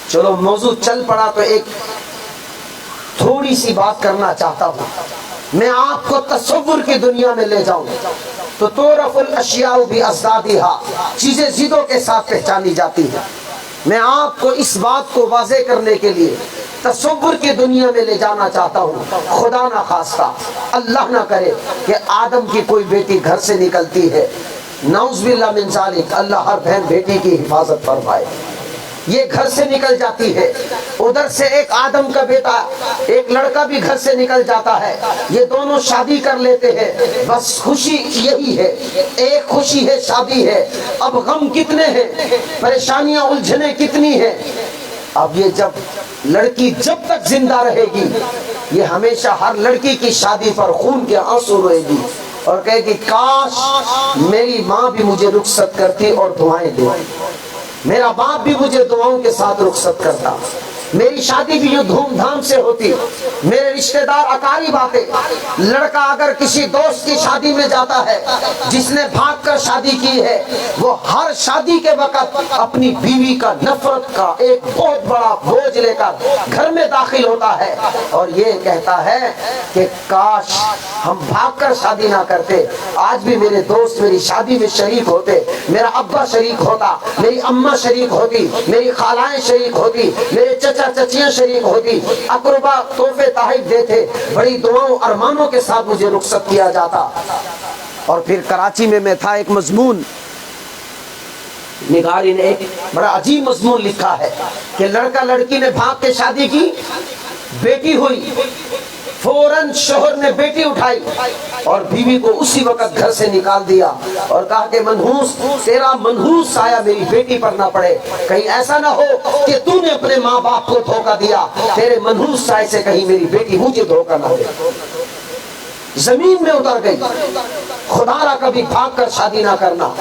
چلو موضوع چل پڑا تو ایک تھوڑی سی بات کرنا چاہتا ہوں، میں آپ کو تصور کی دنیا میں لے جاؤں تو تعرف الاشیاء بازدادھا، چیزیں ضدوں کے ساتھ پہچانی جاتی ہیں۔ میں آپ کو اس بات کو واضح کرنے کے لیے تصور کی دنیا میں لے جانا چاہتا ہوں۔ خدا نہ خواستہ، اللہ نہ کرے کہ آدم کی کوئی بیٹی گھر سے نکلتی ہے، نعوذ باللہ من ذالک، اللہ ہر بہن بیٹی کی حفاظت فرمائے، یہ گھر سے نکل جاتی ہے، ادھر سے ایک آدم کا بیٹا ایک لڑکا بھی گھر سے نکل جاتا ہے، یہ دونوں شادی کر لیتے ہیں، بس خوشی یہی ہے، ایک خوشی ہے، شادی ہے۔ اب غم کتنے ہیں، پریشانیاں الجھنیں کتنی ہیں۔ اب یہ جب لڑکی جب تک زندہ رہے گی، یہ ہمیشہ ہر لڑکی کی شادی پر خون کے آنسو روئے گی اور کہے گی کاش میری ماں بھی مجھے رخصت کرتی اور دعائیں دے، میرا باپ بھی مجھے دعاؤں کے ساتھ رخصت کرتا، میری شادی بھی یوں دھوم دھام سے ہوتی، میرے رشتہ دار اقارب آتے۔ لڑکا اگر کسی دوست کی شادی میں جاتا ہے جس نے بھاگ کر شادی کی ہے، وہ ہر شادی کے وقت اپنی بیوی کا نفرت کا ایک بہت بڑا بوجھ لے کر گھر میں داخل ہوتا ہے اور یہ کہتا ہے کہ کاش ہم بھاگ کر شادی نہ کرتے، آج بھی میرے دوست میری شادی میں شریک ہوتے، میرا ابا شریک ہوتا، میری اماں شریک ہوتی، میری خالائیں شریک ہوتی، میرے چچا چچیاں شریک ہوتی، اقربا تحفے تحائف دیتے، بڑی دعاؤں ارمانوں کے ساتھ مجھے رخصت کیا جاتا۔ اور پھر کراچی میں تھا ایک مضمون، نگاری نے ایک بڑا عجیب مضمون لکھا ہے کہ لڑکا لڑکی نے بھاگ کے شادی کی، بیٹی ہوئی، فوراً شوہر نے بیٹی اٹھائی اور بیوی کو اسی وقت گھر سے نکال دیا اور کہا کہ منحوس، تیرا منحوس سایہ میری بیٹی پر نہ پڑے، کہیں ایسا نہ ہو کہ تو نے اپنے ماں باپ کو دھوکہ دیا، تیرے منحوس سائے سے کہیں میری بیٹی مجھے دھوکہ نہ دے۔ زمین میں اتر گئی۔ خدا را کبھی بھاگ کر شادی نہ کرنا،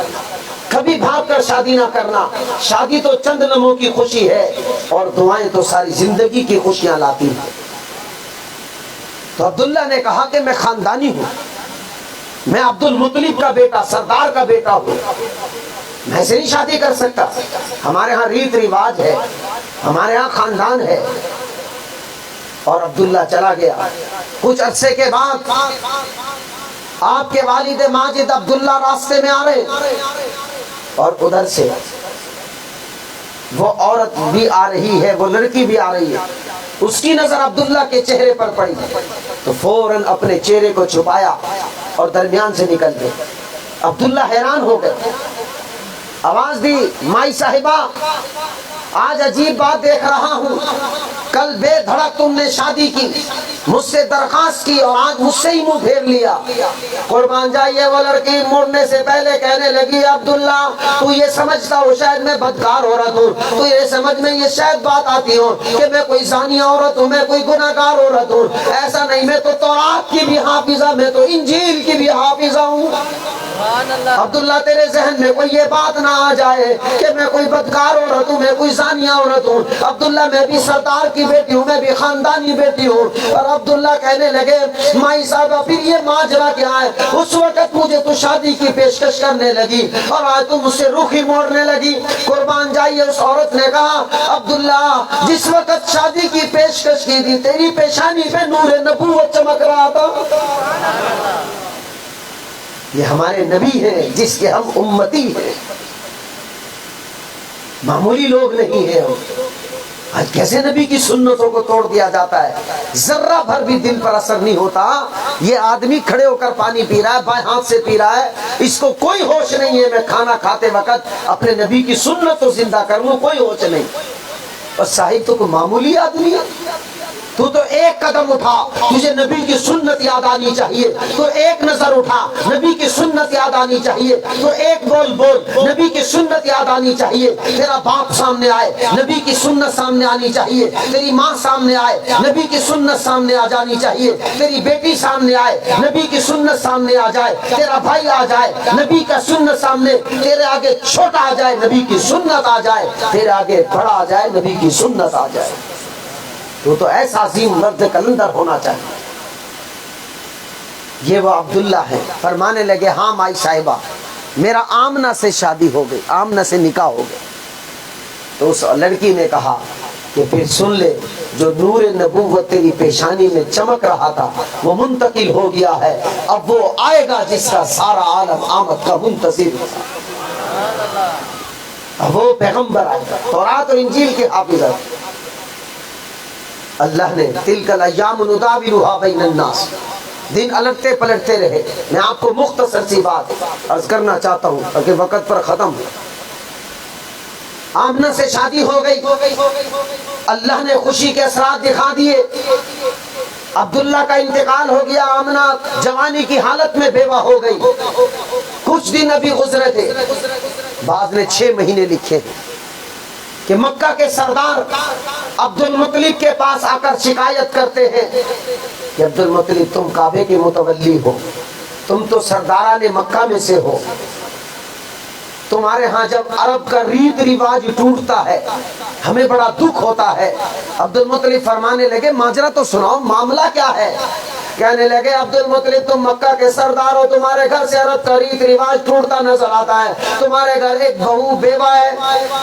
کبھی بھاگ کر شادی نہ کرنا۔ شادی تو چند لمحوں کی خوشی ہے اور دعائیں تو ساری زندگی کی خوشیاں لاتی ہیں۔ تو عبداللہ نے کہا کہ میں خاندانی ہوں، میں عبد المطلب کا بیٹا، سردار کا بیٹا ہوں، میں ایسے نہیں شادی کر سکتا، ہمارے ہاں ریت رواج ہے، ہمارے ہاں خاندان ہے۔ اور عبداللہ چلا گیا۔ کچھ عرصے کے بعد آپ کے والد ماجد عبداللہ راستے میں آ رہے اور ادھر سے وہ عورت بھی آ رہی ہے، وہ لڑکی بھی آ رہی ہے، اس کی نظر عبداللہ کے چہرے پر پڑی تو فوراً اپنے چہرے کو چھپایا اور درمیان سے نکل گئے۔ عبداللہ حیران ہو گئے، آواز دی مائی صاحبہ آج عجیب بات دیکھ رہا ہوں، کل بے دھڑک تم نے شادی کی، مجھ سے درخواست کی اور آج مجھ سے ہی منہ پھیر لیا۔ قربان جائیے وہ لڑکی مڑنے سے پہلے کہنے لگی عبداللہ تو یہ سمجھتا ہو شاید میں بدکار عورت ہوں، تو یہ سمجھ میں یہ شاید بات آتی ہو کہ میں کوئی زانیہ عورت ہوں، میں کوئی گناہگار عورت ہوں، ایسا نہیں، میں تو تورات کی بھی حافظہ، میں تو انجیل کی بھی حافظہ ہوں۔ عبداللہ تیرے ذہن میں کوئی یہ بات نہ آ جائے کہ میں کوئی بدکار عورت ہوں، میں کوئی زانیہ عورت ہوں۔ عبداللہ میں بھی سردار کی بیٹی ہوں، میں بھی خاندانی بیٹی ہوں۔ اور عبداللہ کہنے لگے مائی صاحبہ پھر یہ ماجرا کیا ہے؟ اس وقت مجھے تو شادی کی پیشکش کرنے لگی اور آج تو مجھ سے رخ ہی موڑنے لگی۔ قربان جائیے اس عورت نے کہا عبداللہ جس وقت شادی کی پیشکش کی تھی تیری پیشانی پہ نور نبوت چمک رہا تھا۔ یہ ہمارے نبی ہیں جس کے ہم امتی ہیں، معمولی لوگ نہیں ہیں ہم۔ آج کیسے نبی کی سنتوں کو توڑ دیا جاتا ہے، ذرہ بھر بھی دل پر اثر نہیں ہوتا۔ یہ آدمی کھڑے ہو کر پانی پی رہا ہے، بائیں ہاتھ سے پی رہا ہے، اس کو کوئی ہوش نہیں ہے میں کھانا کھاتے وقت اپنے نبی کی سنت کو زندہ کروں، کوئی ہوش نہیں۔ اور صاحب تو کوئی معمولی آدمی ہے، تو ایک قدم اٹھا تجھے نبی کی سنت یاد آنی چاہیے، تو ایک نظر اٹھا نبی کی سنت یاد آنی چاہیے، تو ایک بول نبی کی سنت یاد آنی چاہیے۔ تیرا باپ سامنے آئے نبی کی سنت سامنے آنی چاہیے، تیری ماں سامنے آئے نبی کی سنت سامنے آ جانی چاہیے، تیری بیٹی سامنے آئے نبی کی سنت سامنے آ جائے، تیرا بھائی آ جائے نبی کا سنت سامنے، تیرے آگے چھوٹا آ جائے نبی کی سنت آ جائے، تیرے آگے بڑا آ جائے نبی کی سنت آ جائے۔ تو ایسا عظیم مرد کلندر ہونا چاہیے۔ یہ وہ عبداللہ ہے، فرمانے لگے ہاں مائی صاحبہ میرا آمنہ سے شادی ہو گئی، آمنہ سے نکاح ہو گئی۔ تو اس لڑکی نے کہا کہ پھر سن لے، جو نور نبوت تیری پیشانی میں چمک رہا تھا وہ منتقل ہو گیا ہے، اب وہ آئے گا جس کا سارا عالم آمد کا منتظر تھا۔ اب وہ پیغمبر آئے گا، تورات اور انجیل کے حافظ ہے۔ اللہ نے تلک الایام نداولها بین الناس، دن الٹتے پلٹتے رہے۔ میں آپ کو مختصر سی بات عرض کرنا چاہتا ہوں تاکہ وقت پر ختم ہو۔ آمنہ سے شادی ہو گئی، اللہ نے خوشی کے اثرات دکھا دیے، عبداللہ کا انتقال ہو گیا، آمنہ جوانی کی حالت میں بیوہ ہو گئی۔ کچھ دن ابھی گزرے تھے، بعض نے 6 مہینے لکھے کہ مکہ کے سردار عبد المطلب کے پاس آ کر شکایت کرتے ہیں کہ عبد المطلب تم کعبے کے متولی ہو، تم تو سرداران مکہ میں سے ہو، تمہارے ہاں جب عرب کا ریت رواج ٹوٹتا ہے ہمیں بڑا دکھ ہوتا ہے۔ عبد المطلب فرمانے لگے ماجرا تو سناؤ، معاملہ کیا ہے؟ کہنے لگے عبد المطلب تم مکہ کے سردار ہو، تمہارے گھر سے عرب کا ریت رواج ٹوٹتا نظر آتا ہے، تمہارے گھر ایک بہو بیوہ ہے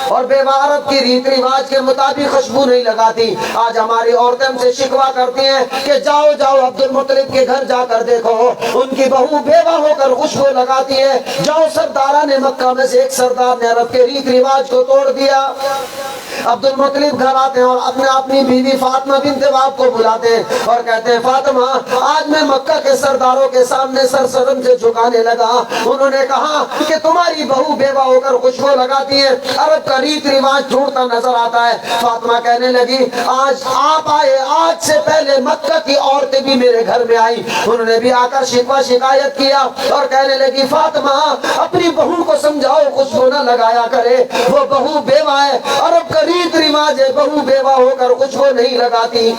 اور بیوہ عرب کی ریت رواج کے مطابق خوشبو نہیں لگاتی۔ آج ہماری عورتیں ہم سے شکوہ کرتی ہیں کہ جاؤ جاؤ عبد المطلب کے گھر جا کر دیکھو، ان کی بہو بیوہ ہو کر خوشبو لگاتی ہے۔ جاؤ سرداران مکہ میں سے ایک سردار نے عرب کے ریت رواج کو توڑ دیا۔ عبد المطلب گھر آتے ہیں اور اپنی بیوی فاطمہ بنت وہب کو بلاتے ہیں اور کہتے ہیں فاطمہ آج میں مکہ کے سرداروں کے سامنے سر شرم سے جھکانے لگا، انہوں نے کہا کہ تمہاری بہو بیوہ ہو کر خوشبو لگاتی ہے، عرب کا ریت رواج ٹوٹتا نظر آتا ہے۔ فاطمہ کہنے لگی آج آپ آئے، آج سے پہلے مکہ کی عورتیں بھی میرے گھر میں آئی، انہوں نے بھی آ کر شکوہ شکایت کیا اور کہنے لگی فاطمہ اپنی بہو کو سمجھاؤ خوشبو نہ لگایا کرے، وہ بہو بیوہ ہے، عرب کا ریت رواج ہے، بہو بیوہ ہو کر خوشبو نہیں لگاتی۔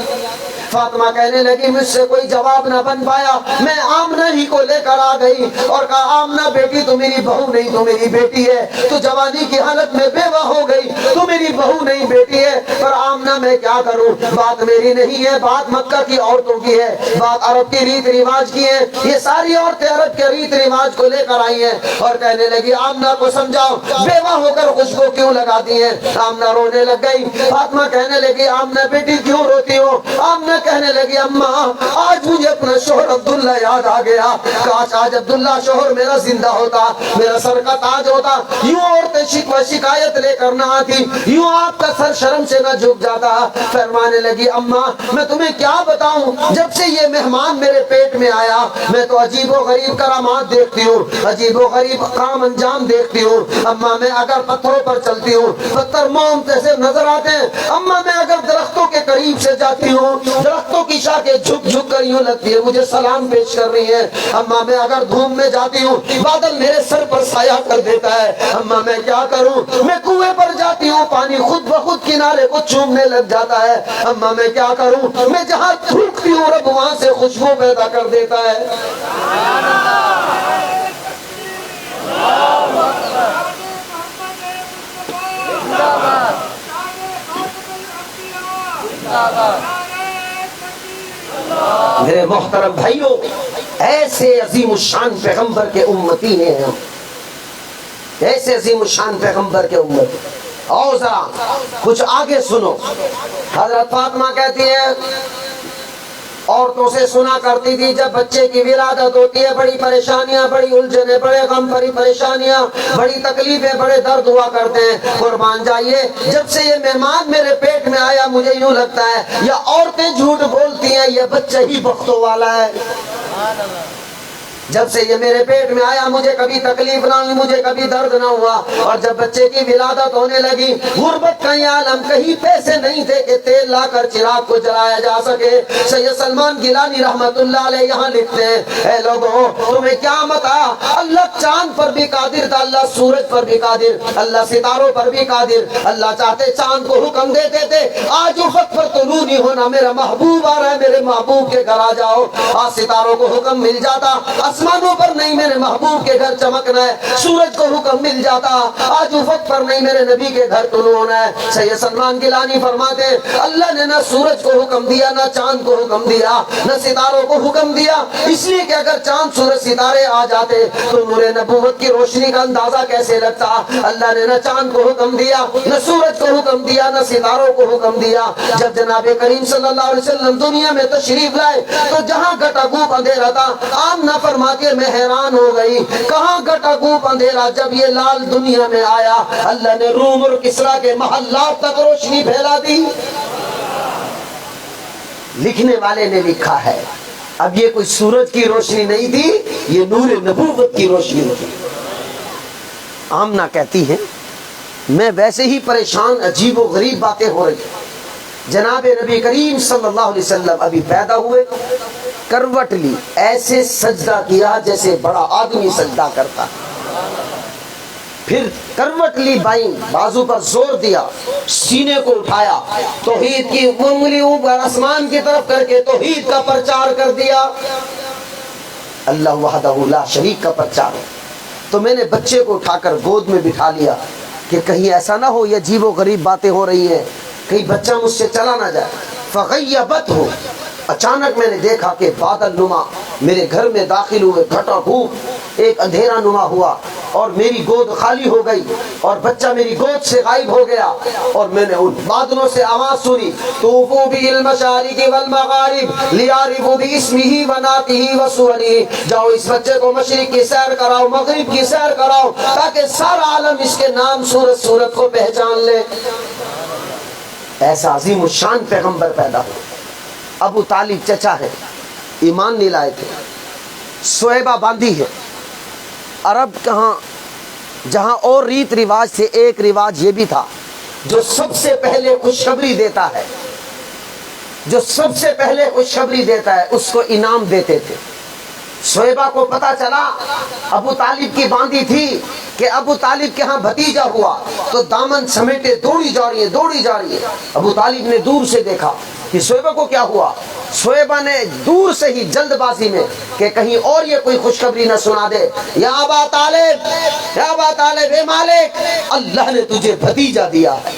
فاطمہ کہنے لگی مجھ سے کوئی جواب نہ بن پایا، میں آمنہ ہی کو لے کر آ گئی اور کہا آمنہ بیٹی تو میری بہو نہیں، تو میری بیٹی ہے، تو جوانی کی حالت میں بیوہ ہو گئی، تو میری بہو نہیں بیٹی ہے، پر آمنہ میں کیا کروں، بات میری نہیں ہے، بات مکہ کی عورتوں کی ہے، بات عرب کی ریت رواج کی ہے۔ یہ ساری عورتیں عرب کے ریت رواج کو لے کر آئی ہیں اور کہنے لگی آمنہ کو سمجھاؤ بیوہ ہو کر خوشبو کیوں لگاتی ہیں۔ آمنہ رونے لگ گئی، فاطمہ کہنے لگی آمنہ بیٹی کیوں روتی ہو؟ آمنہ کہنے لگی اماں آج مجھے اپنا شوہر عبداللہ یاد آ گیا، کاش آج عبداللہ شوہر میرا زندہ ہوتا، میرا سر کا تاج ہوتا، یوں عورتیں شکوہ شکایت لے کر نہ آتی، یوں آپ کا سر شرم سے نہ جھک جاتا۔ فرمانے لگی اماں میں تمہیں کیا بتاؤں، جب سے یہ مہمان میرے پیٹ میں آیا میں تو عجیب و غریب کرامات دیکھتی ہوں، عجیب و غریب کام انجام دیکھتی ہوں۔ اماں میں اگر پتھروں پر چلتی ہوں پتھر موم جیسے نظر آتے ہیں، اماں میں اگر درختوں کے قریب سے جاتی ہوں درختوں کی شاخیں جھک جھک کر یوں لگتی ہے مجھے سلام پیش کر رہی ہے۔ اماں میں اگر دھوپ میں جاتی ہوں بادل میرے سر پر سایہ کر دیتا ہے۔ اماں میں کیا کروں، میں کنویں پر جاتی ہوں پانی خود بخود کنارے کو چومنے لگ جاتا ہے۔ اماں میں کیا کروں، میں جہاں تھوکتی ہوں رب وہاں سے خوشبو پیدا کر دیتا ہے۔ میرے محترم بھائیوں، ایسے عظیم الشان پیغمبر کے امتی ہیں ہم، ایسے عظیم الشان پیغمبر کے امتی۔ اور ذرا کچھ آگے سنو، حضرت فاطمہ کہتی ہے عورتوں سے سنا کرتی تھی جب بچے کی ولادت ہوتی ہے بڑی پریشانیاں، بڑی الجھنیں، بڑے غم، بڑی پریشانیاں، بڑی تکلیفیں، بڑے درد ہوا کرتے ہیں۔ قربان جائیے جب سے یہ مہمان میرے پیٹ میں آیا مجھے یوں لگتا ہے یا عورتیں جھوٹ بولتی ہیں یہ بچہ ہی بختوں والا ہے۔ جب سے یہ میرے پیٹ میں آیا مجھے کبھی تکلیف نہ ہوئی، مجھے کبھی درد نہ ہوا، اور جب بچے کی ولادت ہونے لگی غربت کا یہ عالم، کہیں پیسے نہیں تھے کہ تیل لا کر چراغ کو جلایا جا سکے۔ سید سلمان گیلانی رحمت اللہ علیہ یہاں لکھتے ہیں اے لوگوں تمہیں کیا متا، اللہ چاند پر بھی قادر تھا، اللہ سورج پر بھی قادر، اللہ ستاروں پر بھی قادر۔ اللہ چاہتے چاند کو حکم دیتے تھے آج افق پر طلوع نہیں ہونا، میرا محبوب آ رہا ہے، میرے محبوب کے گھر آ جاؤ۔ آج ستاروں کو حکم مل جاتا آسمانوں پر نہیں میرے محبوب کے گھر چمکنا ہے، سورج کو حکم مل جاتا آج افق پر نہیں میرے نبی کے گھر طلوع ہونا ہے۔ سید سلمان گیلانی فرماتے ہیں اللہ نے نہ سورج کو حکم دیا، نہ چاند کو حکم دیا، نہ ستاروں کو حکم دیا، اس لیے کہ اگر چاند سورج ستارے آ جاتے تو نور نبوت کی روشنی کا اندازہ کیسے لگتا۔ اللہ نے نہ چاند کو حکم دیا، نہ سورج کو حکم دیا، نہ ستاروں کو حکم دیا۔ جب جناب کریم صلی اللہ علیہ وسلم دنیا میں تشریف لائے تو جہاں گھٹا گوپ اندھیرا تھا آمنہ فرما کے میں حیران ہو گئی، کہاں گھٹا گوپ اندھیرا، جب یہ لال دنیا میں آیا اللہ نے روم اور کسرا کے محلات تک روشنی پھیلا دی۔ لکھنے والے نے لکھا ہے اب یہ کوئی سورج کی روشنی نہیں تھی، یہ نور نبوت کی روشنی تھی۔ آمنہ کہتی ہے میں ویسے ہی پریشان، عجیب و غریب باتیں ہو رہی، جناب نبی کریم صلی اللہ علیہ وسلم ابھی پیدا ہوئے، کروٹ لی، ایسے سجدہ کیا جیسے بڑا آدمی سجدہ کرتا، پھر کروٹ لی بائیں بازو پر زور دیا، سینے کو اٹھایا، توحید کی انگلی اوپر آسمان کی طرف کر کے توحید کا پرچار کر دیا، اللہ وحدہ لا شریک کا پرچار۔ تو میں نے بچے کو اٹھا کر گود میں بٹھا لیا کہ کہیں ایسا نہ ہو یہ عجیب و غریب باتیں ہو رہی ہیں، کہیں بچہ مجھ سے چلا نہ جائے۔ فغیبت ہو، اچانک میں نے دیکھا کہ بادل نما میرے گھر میں داخل ہوئے، گھٹا گھوپ ایک اندھیرا نما ہوا اور میری گود خالی ہو گئی اور بچہ میری گود سے غائب ہو گیا، اور میں نے ان بادلوں سے آواز سنی طوفوا بالمشارق والمغارب لیعرفوا باسمہ ونعتہ وصورہ، جاؤ اس بچے کو مشرق کی سیر کراؤ، مغرب کی سیر کراؤ، تاکہ سارا عالم اس کے نام صورت کو پہچان لے۔ ایسا عظیم الشان پیغمبر پیدا ہو۔ ابو طالب چچا ہے، ایمان نہیں لائے تھے، صہیبہ باندھی ہے۔ عرب کہاں جہاں اور ریت رواج تھے ایک رواج یہ بھی تھا جو سب سے پہلے خوشخبری دیتا ہے، جو سب سے پہلے خوشخبری دیتا ہے اس کو انعام دیتے تھے۔ صہیبہ کو پتا چلا ابو طالب کی باندھی تھی کہ ابو طالب کے ہاں بھتیجا ہوا، تو دامن سمیٹے دوڑی جا رہی ہے، دوڑی جا رہی ہے۔ ابو طالب نے دور سے دیکھا کہ صہیبہ کو کیا ہوا، صہیبہ نے دور سے ہی جلد بازی میں کہ کہیں اور یہ کوئی خوشخبری نہ سنا دے، یا ابا طالب، یا ابا طالب اے مالک، اللہ نے تجھے بھتیجا دیا ہے۔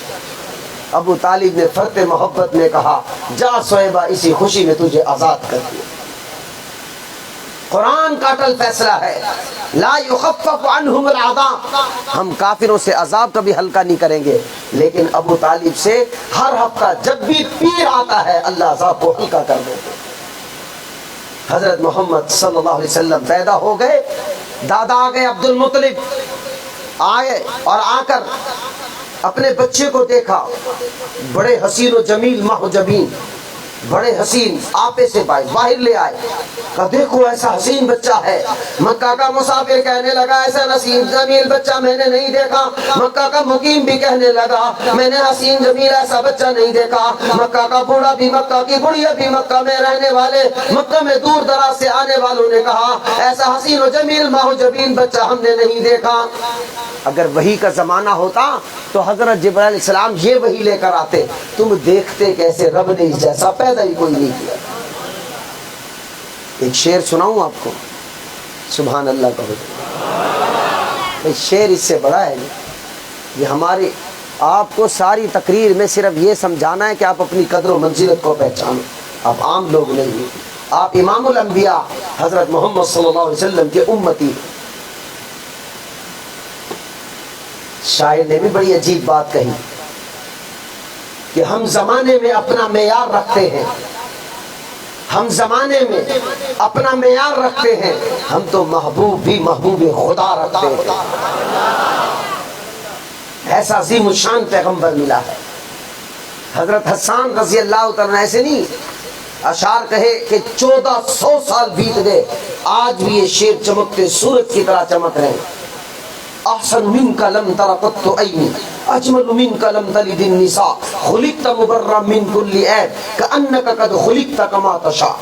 ابو طالب نے فرط محبت میں کہا جا صہیبہ اسی خوشی میں تجھے آزاد کر دیا۔ قرآن کا اٹل فیصلہ ہے، لا یخفف عنہم العذاب، ہم کافروں سے عذاب کبھی ہلکا نہیں کریں گے، لیکن ابو طالب سے ہر ہفتہ جب بھی پیر آتا ہے اللہ عذاب کو ہلکا کر دیتے۔ حضرت محمد صلی اللہ علیہ وسلم پیدا ہو گئے، دادا آ گئے عبد المطلب، آئے اور آ کر اپنے بچے کو دیکھا، بڑے حسین و جمیل ماہ و جبین، بڑے حسین، آپے سے باہر لے آئے، کہا دیکھو ایسا حسین بچہ ہے۔ مکہ کا مسافر کہنے لگا ایسا حسین جمیل بچہ میں نے نہیں دیکھا۔ مکہ کا مقیم بھی کہنے لگا میں نے حسین جمیل ایسا بچہ نہیں دیکھا۔ مکہ کا بوڑھا بھی، مکہ کی بڑھیا بھی، مکہ میں رہنے والے، مکہ میں دور دراز سے آنے والوں نے کہا ایسا حسین و جمیل ماہ و جبین بچہ ہم نے نہیں دیکھا۔ اگر وحی کا زمانہ ہوتا تو حضرت جبرائیل علیہ السلام یہ وحی لے کر آتے، تم دیکھتے کیسے رب نے اس جیسا پیدا ہی کوئی نہیں کیا۔ ایک شعر سناؤں آپ کو، سبحان اللہ کہو۔ شعر اس سے بڑا ہے، یہ ہماری آپ کو ساری تقریر میں صرف یہ سمجھانا ہے کہ آپ اپنی قدر و منزلت کو پہچانو، آپ عام لوگ نہیں ہیں، آپ امام الانبیاء حضرت محمد صلی اللہ علیہ وسلم کے امتی۔ شاعر نے بھی بڑی عجیب بات کہی کہ ہم زمانے میں اپنا معیار رکھتے ہیں، ہم زمانے میں اپنا معیار رکھتے ہیں، ہم تو محبوب بھی محبوب خدا رکھتے ہیں۔ ایسا عظیم الشان پیغمبر ملا ہے۔ حضرت حسان رضی اللہ تعالیٰ ایسے نہیں اشعار کہے کہ 1400 سال بیت گئے، آج بھی یہ شیر چمکتے سورج کی طرح چمک رہے ہیں۔ احسن منک لم تر قط عینی اجمل منک لم تلد النساء خلقت مبرا من کل عیب کانک قد خلقت کما تشاء۔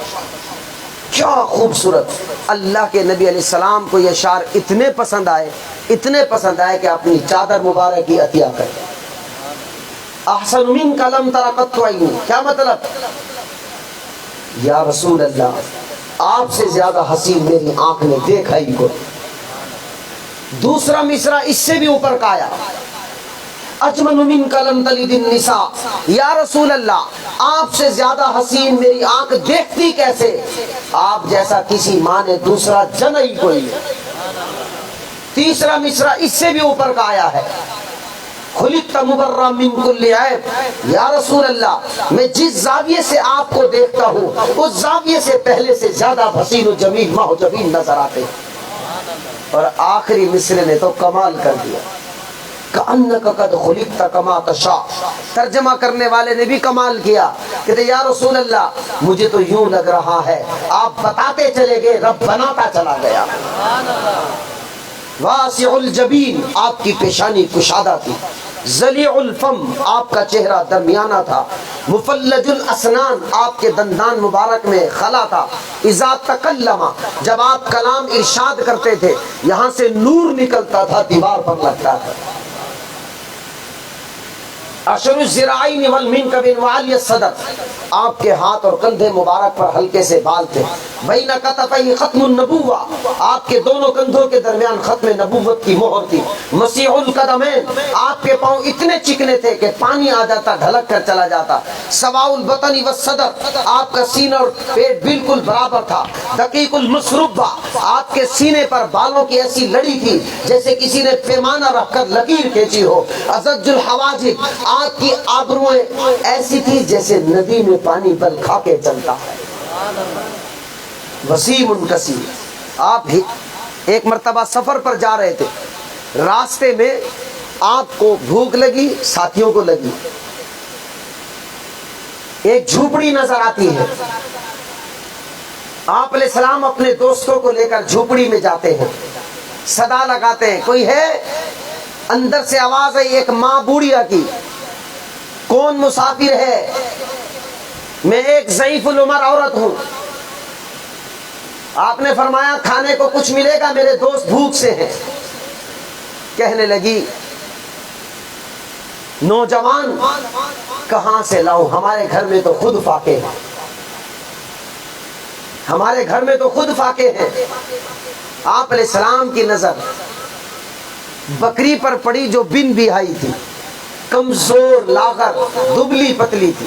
کیا خوبصورت! اللہ کے نبی علیہ السلام کو یہ اشعار اتنے پسند آئے، اتنے پسند آئے کہ اپنی چادر مبارک کی عطیہ کرے۔ احسن منک لم تر قط عینی، کیا مطلب؟ یا رسول اللہ آپ سے زیادہ حسین میری آنکھ نے دیکھا ہی کوئی۔ دوسرا مصرع اس سے بھی اوپر کا آیا، اجمل منک لم تلد النساء، یا رسول اللہ آپ سے زیادہ حسین میری آنکھ دیکھتی کیسے، آپ جیسا کسی ماں نے دوسرا جنا ہی کوئی نہیں۔ تیسرا مصرع اس سے بھی اوپر کا آیا ہے، خلقت مبرا من کل عیب، یا رسول اللہ میں جس زاویے سے آپ کو دیکھتا ہوں اس زاویے سے پہلے سے زیادہ حسین و جمیل ماہ و جبین نظر آتے ہیں۔ اور آخری مصرع نے تو کمال کر دیا، کأنک قد خلقت کما تشاء۔ ترجمہ کرنے والے نے بھی کمال کیا، کہتے یا رسول اللہ مجھے تو یوں لگ رہا ہے آپ بتاتے چلے گئے رب بناتا چلا گیا۔ واسع الجبین آپ کی پیشانی کشادہ تھی، ذلیع الفم آپ کا چہرہ درمیانہ تھا، مفلج الاسنان آپ کے دندان مبارک میں خلا تھا، اذا تکلم جب آپ کلام ارشاد کرتے تھے یہاں سے نور نکلتا تھا دیوار پر لگتا تھا۔ اشر الذراعین والمنکبین وعلی الصدر آپ کے ہاتھ اور کندھے مبارک پر ہلکے سے بال تھے، بین کتفی ختم النبوہ آپ کے دونوں کندھوں کے درمیان ختم نبوت کی مہر تھی، مسیح القدمین آپ کے پاؤں اتنے چکنے تھے کہ پانی آ جاتا ڈھلک کر چلا جاتا، سواء البطن والصدر آپ کا سینہ اور پیٹ بالکل برابر تھا، دقیق المسربہ آپ کے سینے پر بالوں کی ایسی لڑی تھی جیسے کسی نے پیمانہ رکھ کر لکیر کھینچی ہو، ازج الحواجب آپ کی آبروئیں ایسی تھی جیسے ندی میں پانی بل کھا کے چلتا ہے، وسیم کثیر آپ ایک مرتبہ سفر پر جا رہے تھے، راستے میں آپ کو بھوک لگی، ساتھیوں کو لگی، ایک جھوپڑی نظر آتی ہے، آپ علیہ السلام اپنے دوستوں کو لے کر جھوپڑی میں جاتے ہیں، صدا لگاتے ہیں کوئی ہے؟ اندر سے آواز ہے ایک ماں بوڑھیا کی، کون مسافر ہے؟ میں ایک ضعیف العمر عورت ہوں۔ آپ نے فرمایا کھانے کو کچھ ملے گا، میرے دوست بھوک سے ہیں۔ کہنے لگی نوجوان کہاں سے لاؤں، ہمارے گھر میں تو خود فاقے ہیں، ہمارے گھر میں تو خود فاقے ہیں۔ آپ علیہ السلام کی نظر بکری پر پڑی جو بن بیائی تھی، کمزور لاغر دبلی پتلی تھی،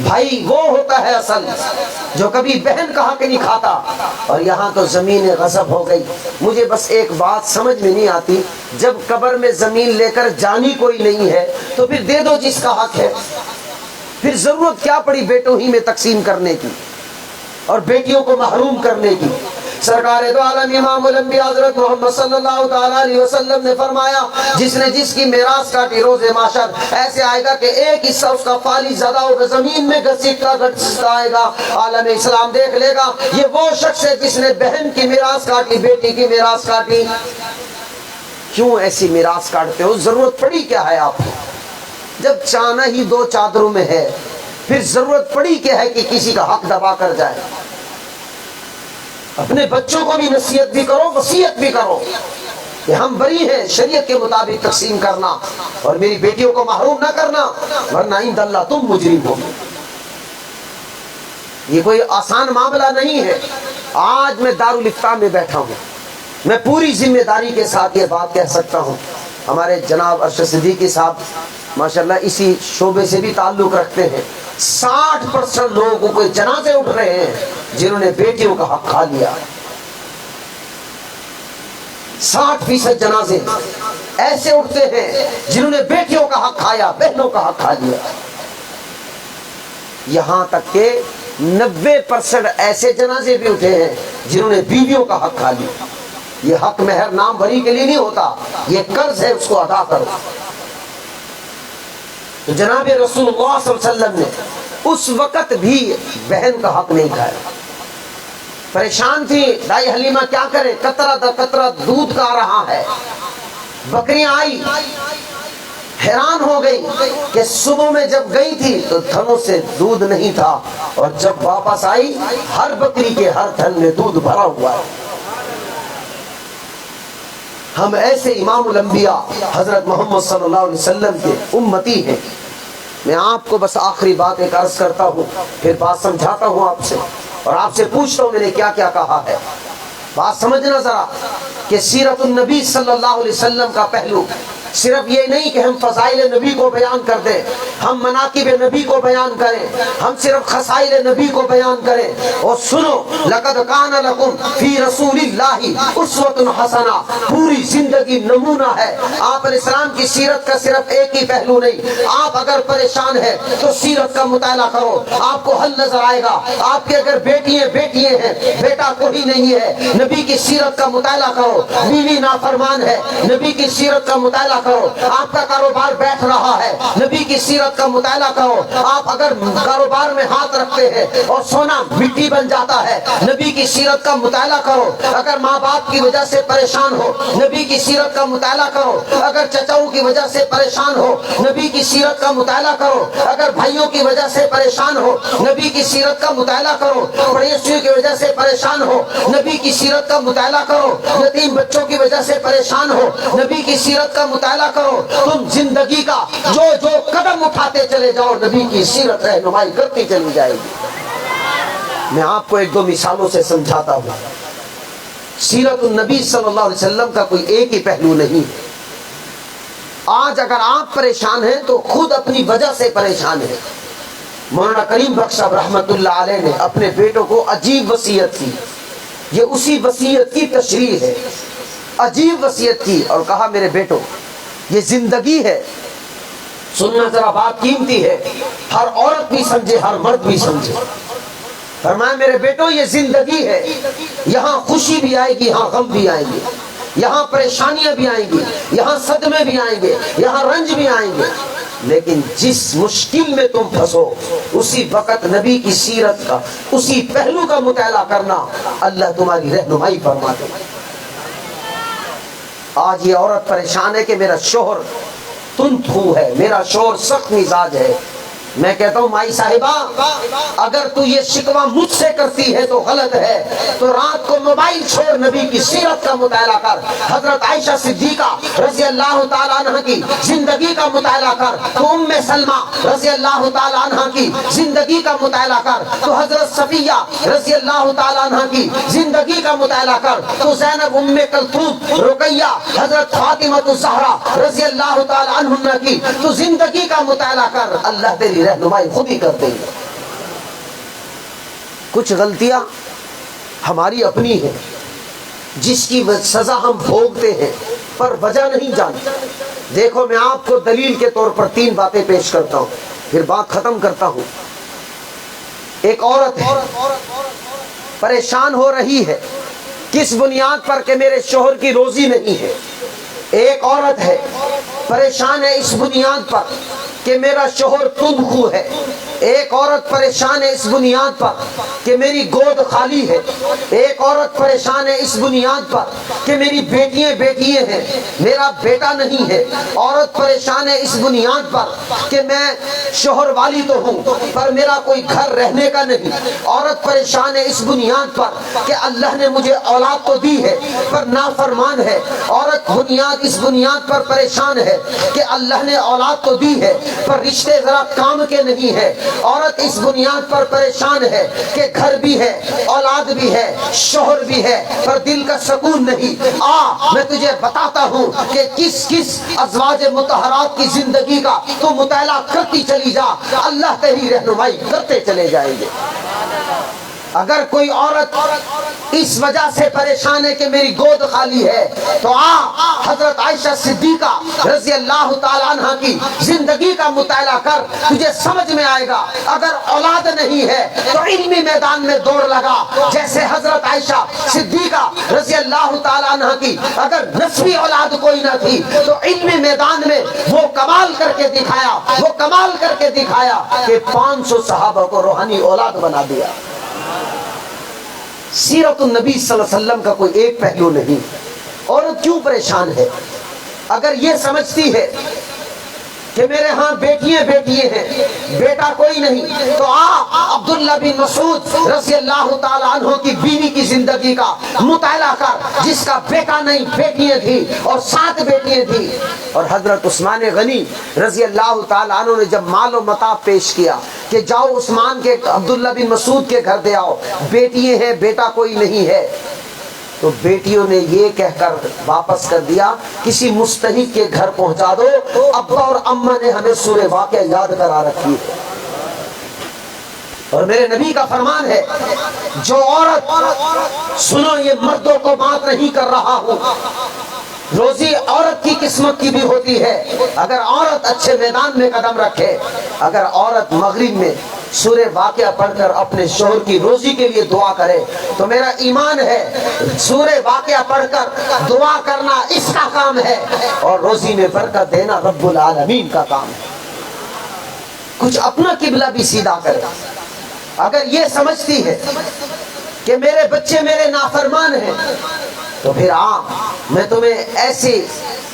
بھائی وہ ہوتا ہے اصل جو کبھی بہن کا حق نہیں کھاتا. اور یہاں تو زمین غصب ہو گئی. مجھے بس ایک بات سمجھ میں نہیں آتی، جب قبر میں زمین لے کر جانی کوئی نہیں ہے تو پھر دے دو جس کا حق ہے. پھر ضرورت کیا پڑی بیٹوں ہی میں تقسیم کرنے کی اور بیٹیوں کو محروم کرنے کی. سرکار دو عالم امام الانبیاء حضرت محمد صلی اللہ تعالیٰ علیہ وسلم نے فرمایا، جس نے جس کی میراث کاٹی روز محشر ایسے آئے گا کہ ایک حصہ اس کا فالی زدہ ہوگا، زمین میں گھسیٹتا گھسیٹتا آئے گا. عالم اسلام دیکھ لے گا یہ وہ شخص ہے جس نے بہن کی میراث کاٹی، بیٹی کی میراث کاٹی. کیوں ایسی میراث کاٹتے ہو؟ ضرورت پڑی کیا ہے آپ کو؟ جب چانا ہی دو چادروں میں ہے پھر ضرورت پڑی کیا ہے کہ کسی کا حق دبا کر جائے؟ اپنے بچوں کو بھی نصیحت بھی کرو، وصیت بھی کرو کہ ہم بری ہیں، شریعت کے مطابق تقسیم کرنا اور میری بیٹیوں کو محروم نہ کرنا، ورنہ عند اللہ تم مجرم ہو. یہ کوئی آسان معاملہ نہیں ہے. آج میں دارالافتاء میں بیٹھا ہوں، میں پوری ذمہ داری کے ساتھ یہ بات کہہ سکتا ہوں. ہمارے جناب ارشد صدیقی صاحب ماشاءاللہ اسی شعبے سے بھی تعلق رکھتے ہیں. 60% لوگوں کو جنازے اٹھ رہے ہیں جنہوں نے بیٹیوں کا حق کھا لیا. 60% جنازے ایسے اٹھتے ہیں جنہوں نے بیٹیوں کا حق کھایا، بہنوں کا حق کھا لیا. یہاں تک کہ 90% ایسے جنازے بھی اٹھے ہیں جنہوں نے بیویوں کا حق کھا لیا. یہ حق مہر نام بری کے لیے نہیں ہوتا، یہ قرض ہے، اس کو ادا کرو. تو جناب رسول اللہ صلی اللہ علیہ وسلم نے اس وقت بھی بہن کا حق نہیں کھایا. پریشان تھی دائی حلیمہ، کیا کرے، قطرہ در قطرہ دودھ کا رہا ہے. بکریاں آئی، حیران ہو گئی کہ صبح میں جب گئی تھی تو تھنوں سے دودھ نہیں تھا، اور جب واپس آئی ہر بکری کے ہر تھن میں دودھ بھرا ہوا ہے. ہم ایسے امام الانبیاء حضرت محمد صلی اللہ علیہ وسلم کے امتی ہیں. میں آپ کو بس آخری بات ایک عرض کرتا ہوں، پھر بات سمجھاتا ہوں آپ سے، اور آپ سے پوچھتا ہوں میں نے کیا کیا کہا ہے. بات سمجھنا ذرا کہ سیرت النبی صلی اللہ علیہ وسلم کا پہلو صرف یہ نہیں کہ ہم فضائل نبی کو بیان کر دیں، ہم مناقب نبی کو بیان کریں، ہم صرف خصائل نبی کو بیان کریں. اور سنو، لقد کان لکم فی رسول اللہ اسوۃ حسنہ، پوری زندگی نمونہ ہے. آپ علیہ السلام کی سیرت کا صرف ایک ہی پہلو نہیں. آپ اگر پریشان ہیں تو سیرت کا مطالعہ کرو، آپ کو حل نظر آئے گا. آپ کے اگر بیٹیاں ہیں، بیٹا کوئی نہیں ہے، نبی کی سیرت کا مطالعہ کرو. بیوی نافرمان ہے، نبی کی سیرت کا مطالعہ کرو. آپ کا کاروبار بیٹھ رہا ہے، نبی کی سیرت کا مطالعہ کرو. آپ اگر کاروبار میں ہاتھ رکھتے ہیں اور سونا مٹی بن جاتا ہے، نبی کی سیرت کا مطالعہ کرو. اگر ماں باپ کی وجہ سے پریشان ہو، نبی کی سیرت کا مطالعہ کرو. اگر چچاؤں کی وجہ سے پریشان ہو، نبی کی سیرت کا مطالعہ کرو. اگر بھائیوں کی وجہ سے پریشان ہو، نبی کی سیرت کا مطالعہ کرو. پڑوسیوں کی وجہ سے پریشان ہو، نبی کی سیرت کا مطالعہ کرو. یتیم بچوں کی وجہ سے پریشان ہو، نبی کی سیرت کا مطالعہ کرو. تم زندگی کا جو قدم اٹھاتے چلے جاؤ، نبی کی سیرت رہنمائی کرتی چلی جائے گی. میں آپ کو ایک دو مثالوں سے سمجھاتا ہوں. سیرت النبی صلی اللہ علیہ وسلم کا کوئی ایک ہی پہلو نہیں. آج اگر آپ پریشان ہیں تو خود اپنی وجہ سے پریشان ہیں. مولانا کریم بخش صاحب رحمت اللہ علیہ نے اپنے بیٹوں کو عجیب وصیت کی. یہ اسی وصیت کی تشریح ہے. عجیب وصیت کی اور کہا، میرے بیٹو یہ زندگی ہے، سننا ذرا بات قیمتی ہے، ہر عورت بھی سمجھے، ہر مرد بھی سمجھے. فرمایا میرے بیٹو یہ زندگی ہے، یہاں خوشی بھی آئے گی، یہاں غم بھی آئیں گے، یہاں پریشانیاں بھی آئیں گی، یہاں صدمے بھی آئیں گے، یہاں رنج بھی آئیں گے. لیکن جس مشکل میں تم پھنسو اسی وقت نبی کی سیرت کا اسی پہلو کا مطالعہ کرنا، اللہ تمہاری رہنمائی فرما دے. آج یہ عورت پریشان ہے کہ میرا شوہر تند خو ہے، میرا شوہر سخت مزاج ہے. میں کہتا ہوں مائی صاحبہ، اگر تو یہ شکوہ مجھ سے کرتی ہے تو غلط ہے. تو رات کو موبائل چھوڑ، نبی کی سیرت کا مطالعہ کر. حضرت عائشہ صدیقہ رضی اللہ تعالیٰ عنہ کی زندگی کا مطالعہ کر. تو ام سلمہ رضی اللہ تعالیٰ عنہ کی زندگی کا مطالعہ کر. تو حضرت صفیہ رضی اللہ تعالیٰ عنہ کی زندگی کا مطالعہ کر. تو زینب، ام کلثوم، رقیہ، حضرت فاطمہ الزہرا رضی اللہ تعالیٰ عنہ کی تو زندگی کا مطالعہ کر. اللہ تیری رہنمائی خود ہی کر دے گا. کچھ غلطیاں ہماری اپنی ہیں جس کی سزا ہم بھوگتے ہیں پر وجہ نہیں جانتے. دیکھو میں آپ کو دلیل کے طور پر 3 باتیں پیش کرتا ہوں پھر بات ختم کرتا ہوں. ایک عورت ہے پریشان ہو رہی ہے کس بنیاد پر کہ میرے شوہر کی روزی نہیں ہے. ایک عورت ہے پریشان ہے اس بنیاد پر کہ میرا شوہر تندخو ہے. ایک عورت پریشان ہے اس بنیاد پر کہ میری گود خالی ہے. ایک عورت پریشان ہے اس بنیاد پر کہ میری بیٹیاں ہیں میرا بیٹا نہیں ہے. عورت پریشان ہے اس بنیاد پر کہ میں شوہر والی تو ہوں پر میرا کوئی گھر رہنے کا نہیں. عورت پریشان ہے اس بنیاد پر کہ اللہ نے مجھے اولاد تو دی ہے پر نافرمان ہے. عورت اس بنیاد پر پریشان ہے کہ اللہ نے اولاد تو دی ہے پر رشتے ذرا کام کے نہیں ہے. عورت اس بنیاد پر پریشان ہے کہ گھر بھی ہے اولاد بھی ہے شوہر بھی ہے پر دل کا سکون نہیں. میں تجھے بتاتا ہوں کہ کس ازواج مطہرات کی زندگی کا تو مطالعہ کرتی چلی جا اللہ تیری رہنمائی کرتے چلے جائیں گے. اگر کوئی عورت اس وجہ سے پریشان ہے کہ میری گود خالی ہے تو حضرت عائشہ صدیقہ رضی اللہ تعالیٰ عنہ کی زندگی کا مطالعہ کر تجھے سمجھ میں آئے گا. اگر اولاد نہیں ہے تو علمی میدان میں دوڑ لگا جیسے حضرت عائشہ صدیقہ رضی اللہ تعالیٰ عنہ کی اگر نسبی اولاد کوئی نہ تھی تو علمی میدان میں وہ کمال کر کے دکھایا کہ 500 صحابہ کو روحانی اولاد بنا دیا. سیرت النبی صلی اللہ علیہ وسلم کا کوئی ایک پہلو نہیں. عورت کیوں پریشان ہے؟ اگر یہ سمجھتی ہے کہ میرے ہاں بیٹیاں ہیں بیٹا کوئی نہیں تو عبداللہ بن مسعود رضی اللہ تعالیٰ عنہ کی بیوی کی زندگی کا مطالعہ کر جس کا بیٹا نہیں بیٹیاں تھی اور 7 بیٹیاں تھی. اور حضرت عثمان غنی رضی اللہ تعالیٰ عنہ نے جب مال و متاع پیش کیا کہ جاؤ عثمان کے عبداللہ بن مسعود کے گھر دے آؤ بیٹیاں ہیں بیٹا کوئی نہیں ہے تو بیٹیوں نے یہ کہہ کر واپس کر دیا کسی مستحق کے گھر پہنچا دو. ابا اور اماں نے ہمیں سورہ واقعہ یاد کرا رکھی ہے. اور میرے نبی کا فرمان ہے جو عورت سنو یہ مردوں کو بات نہیں کر رہا ہوں روزی عورت کی قسمت کی بھی ہوتی ہے. اگر عورت اچھے میدان میں قدم رکھے اگر عورت مغرب میں سورہ واقعہ پڑھ کر اپنے شوہر کی روزی کے لیے دعا کرے تو میرا ایمان ہے سورہ واقعہ پڑھ کر دعا کرنا اس کا کام ہے اور روزی میں برکت دینا رب العالمین کا کام ہے. کچھ اپنا قبلہ بھی سیدھا کرے. اگر یہ سمجھتی ہے کہ میرے بچے میرے نافرمان ہیں تو پھر میں تمہیں ایسی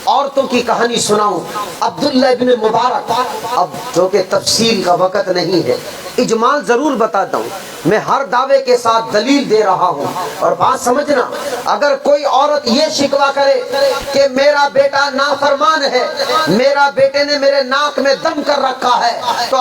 عورتوں کی کہانی سناؤں. عبداللہ ابن مبارک اب جو کہ تفصیل کا وقت نہیں ہے اجمال ضرور بتاتا ہوں. میں ہر دعوے کے ساتھ دلیل دے رہا ہوں اور بات سمجھنا. اگر کوئی عورت یہ شکوہ کرے کہ میرا بیٹا نافرمان ہے میرا بیٹے نے میرے ناک میں دم کر رکھا ہے تو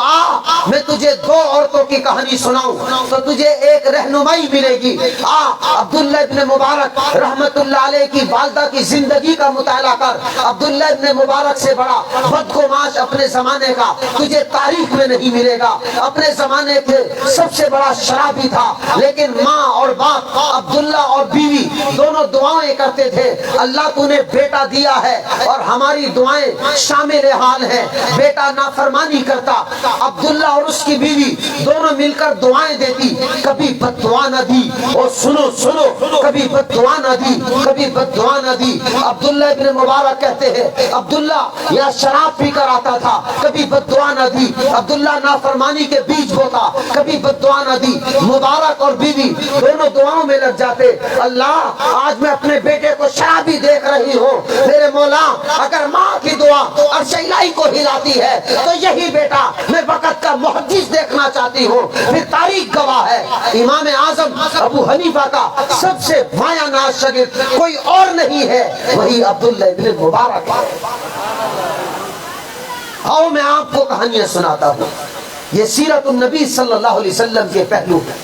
میں تجھے 2 عورتوں کی کہانی سناؤں تو تجھے ایک رہنمائی ملے گی. عبداللہ ابن مبارک رحمت اللہ علیہ کی والدہ کی زندگی کا مطالعہ کر. عبداللہ ابن مبارک سے بڑا بدگماش اپنے زمانے کا تجھے تاریخ میں نہیں ملے گا. اپنے زمانے کے سب سے بڑا شرابی تھا لیکن ماں اور باپ عبداللہ اور بیوی دونوں دعائیں کرتے تھے اللہ تو نے بیٹا دیا ہے اور ہماری دعائیں شامل حال ہیں. بیٹا نافرمانی کرتا عبداللہ اور اس کی بیوی دونوں مل کر دعائیں دیتی کبھی بد دعا نہ دی. اور سنو کبھی بد دعا نہ دی کبھی بد دعا نہ دی. عبداللہ ابن مبارک کہتے ہیں عبداللہ یا شراب پی کر آتا تھا کبھی بد دعا نہ دی. عبداللہ نافرمانی کے بیچ بوتا کبھی بد دعا نہ دی. مبارک اور بیوی دونوں دعاؤں میں لگ جاتے. اللہ آج میں اپنے بیٹے کو شرابی دیکھ رہی ہوں میرے مولا اگر ماں کی دعا عرش الہی کو ہلاتی ہے تو یہی بیٹا میں وقت کا محدث دیکھنا چاہتی ہوں. پھر تاریخ گواہ ہے امام اعظم ابو حنیفہ کا سب سے مایہ ناز شاگرد کوئی اور نہیں ہے وہی عبداللہ ابن مبارک ہے. آؤ میں آپ کو کہانیاں سناتا ہوں. یہ سیرت النبی صلی اللہ علیہ وسلم کے پہلو ہیں.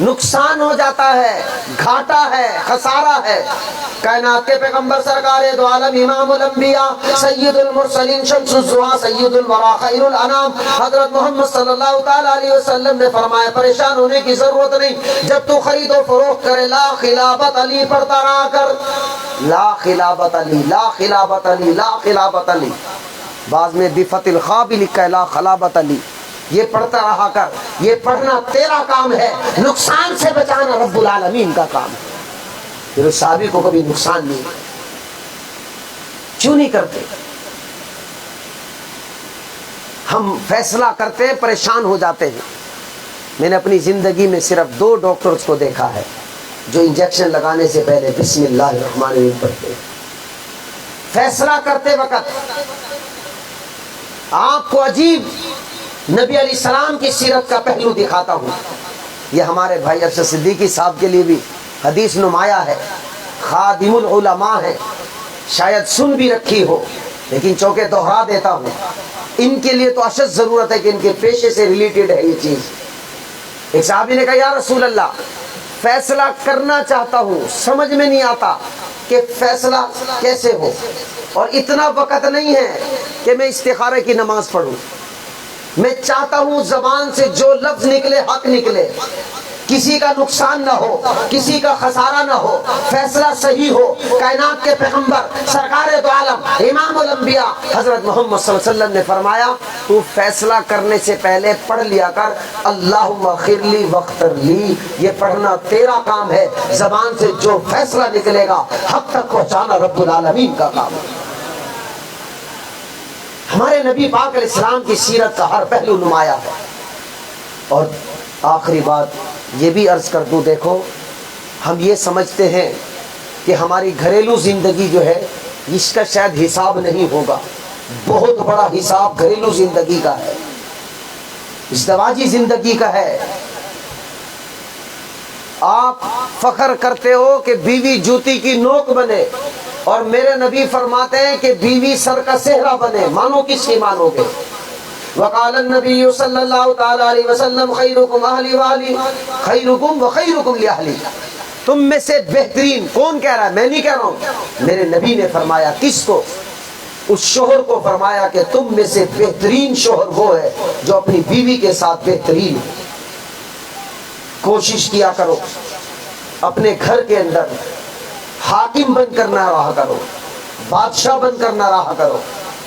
نقصان ہو جاتا ہے، گھاٹا ہے، خسارہ ہے۔ کائنات کے پیغمبر سرکار دو عالم امام الانبیاء سید المرسلین شمس الضحیٰ سید الورا خیر الانام حضرت محمد صلی اللہ تعالی علیہ وسلم نے فرمایا پریشان ہونے کی ضرورت نہیں، جب تو خرید و فروخت کرے لا خلافت علی پڑھتا رہا کر، لا خلافت علی، لا خلافت علی، لا خلافت علی۔ بعض میں بفتح الخاء بھی لکھا ہے لا خلافت علی، یہ پڑھتا رہا کر، یہ پڑھنا تیرا کام ہے، نقصان سے بچانا رب العالمین کا کام ہے۔ پھر اس صحابی کو کبھی نقصان نہیں، کیوں نہیں کرتے؟ ہم فیصلہ کرتے ہیں پریشان ہو جاتے ہیں۔ میں نے اپنی زندگی میں صرف 2 ڈاکٹرز کو دیکھا ہے جو انجیکشن لگانے سے پہلے بسم اللہ الرحمن الرحیم پڑھتے ہیں۔ فیصلہ کرتے وقت آپ کو عجیب نبی علیہ السلام کی سیرت کا پہلو دکھاتا ہوں۔ یہ ہمارے بھائی ارشد صدیقی صاحب کے لیے بھی حدیث نمایاں ہے، خادم العلماء ہے، شاید سن بھی رکھی ہو لیکن چونکہ دوہرا دیتا ہوں، ان کے لیے تو اشد ضرورت ہے کہ ان کے پیشے سے ریلیٹڈ ہے یہ چیز۔ ایک صحابی نے کہا یا رسول اللہ فیصلہ کرنا چاہتا ہوں، سمجھ میں نہیں آتا کہ فیصلہ کیسے ہو، اور اتنا وقت نہیں ہے کہ میں استخارے کی نماز پڑھوں، میں چاہتا ہوں زبان سے جو لفظ نکلے حق نکلے، کسی کا نقصان نہ ہو، کسی کا خسارہ نہ ہو، فیصلہ صحیح ہو۔ کائنات کے پیغمبر سرکار دو عالم امام الانبیاء حضرت محمد صلی اللہ علیہ وسلم نے فرمایا تو فیصلہ کرنے سے پہلے پڑھ لیا کر اللہم اغفر لی واغفر لی، یہ پڑھنا تیرا کام ہے، زبان سے جو فیصلہ نکلے گا حق تک پہنچانا رب العالمین کا کام ہے۔ ہمارے نبی پاک علیہ السلام کی سیرت کا ہر پہلو نمایاں ہے۔ اور آخری بات یہ بھی عرض کر دوں، دیکھو ہم یہ سمجھتے ہیں کہ ہماری گھریلو زندگی جو ہے اس کا شاید حساب نہیں ہوگا، بہت بڑا حساب گھریلو زندگی کا ہے، ازدواجی زندگی کا ہے۔ آپ فخر کرتے ہو کہ بیوی جوتی کی نوک بنے، اور میرے نبی فرماتے ہیں کہ بیوی سر کا صحرا بنے، مانو کس کی مانو گے؟ وقال النبی صلی اللہ تعالی علیہ وسلم خیرکم اہلی واہلی خیرکم وخیرکم لاہلی، تم میں سے بہترین کون کہہ رہا ہے؟ میں نہیں کہہ رہا ہوں، میرے نبی نے فرمایا کس کو؟ اس شوہر کو فرمایا کہ تم میں سے بہترین شوہر وہ ہے جو اپنی بیوی کے ساتھ بہترین ہے۔ کوشش کیا کرو اپنے گھر کے اندر حاکم بن کر نہ رہا کرو، بادشاہ بن کر نہ رہا کرو۔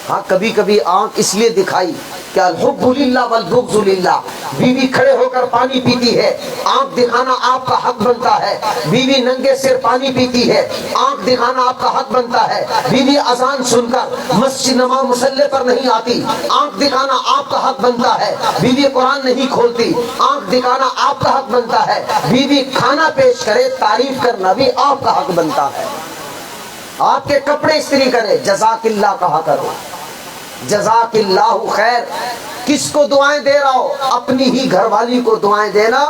ہاں کبھی کبھی آنکھ اس لیے دکھائی کہ الحب للہ والبغض للہ، بیوی کھڑے ہو کر پانی پیتی ہے، آنکھ دکھانا آپ کا حق بنتا ہے۔ بیوی ننگے سر پانی پیتی ہے، آنکھ دکھانا آپ کا حق بنتا ہے۔ بیوی اذان سن کر مسجد نماز مصلی پر نہیں آتی، آنکھ دکھانا آپ کا حق بنتا ہے۔ بیوی قرآن نہیں کھولتی، آنکھ دکھانا آپ کا حق بنتا ہے۔ بیوی کھانا پیش کرے، تعریف کرنا بھی آپ کا حق بنتا ہے۔ آپ کے کپڑے استری کرے، جزاک اللہ کہا کرو، جزاک اللہ خیر۔ کس کو دعائیں دے رہا ہو؟ اپنی ہی گھر والی کو دعائیں دینا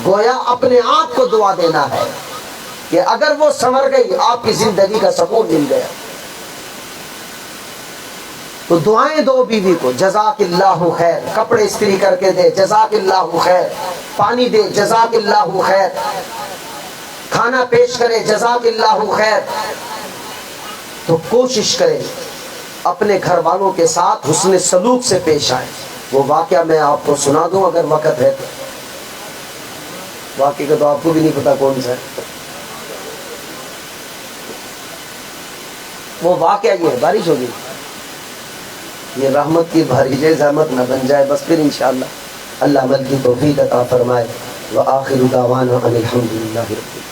گویا اپنے آپ کو دعا دینا ہے کہ اگر وہ سنور گئی آپ کی زندگی کا سکون مل گیا۔ تو دعائیں دو بیوی کو، جزاک اللہ خیر، کپڑے استری کر کے دے، جزاک اللہ خیر، پانی دے، جزاک اللہ خیر، کھانا پیش کرے، جزاک اللہ خیر۔ تو کوشش کرے اپنے گھر والوں کے ساتھ حسن سلوک سے پیش آئے۔ وہ واقعہ میں آپ کو سنا دوں اگر وقت ہے تو، واقعہ کا تو آپ کو بھی نہیں پتا کون سا ہے۔ وہ واقعہ یہ ہے، بارش ہوگی، یہ رحمت کی بارش ہے، زحمت نہ بن جائے، بس پھر انشاءاللہ اللہ عمل کی توفیق عطا فرمائے۔ وآخر دعوانا ان الحمد للہ رب العالمین۔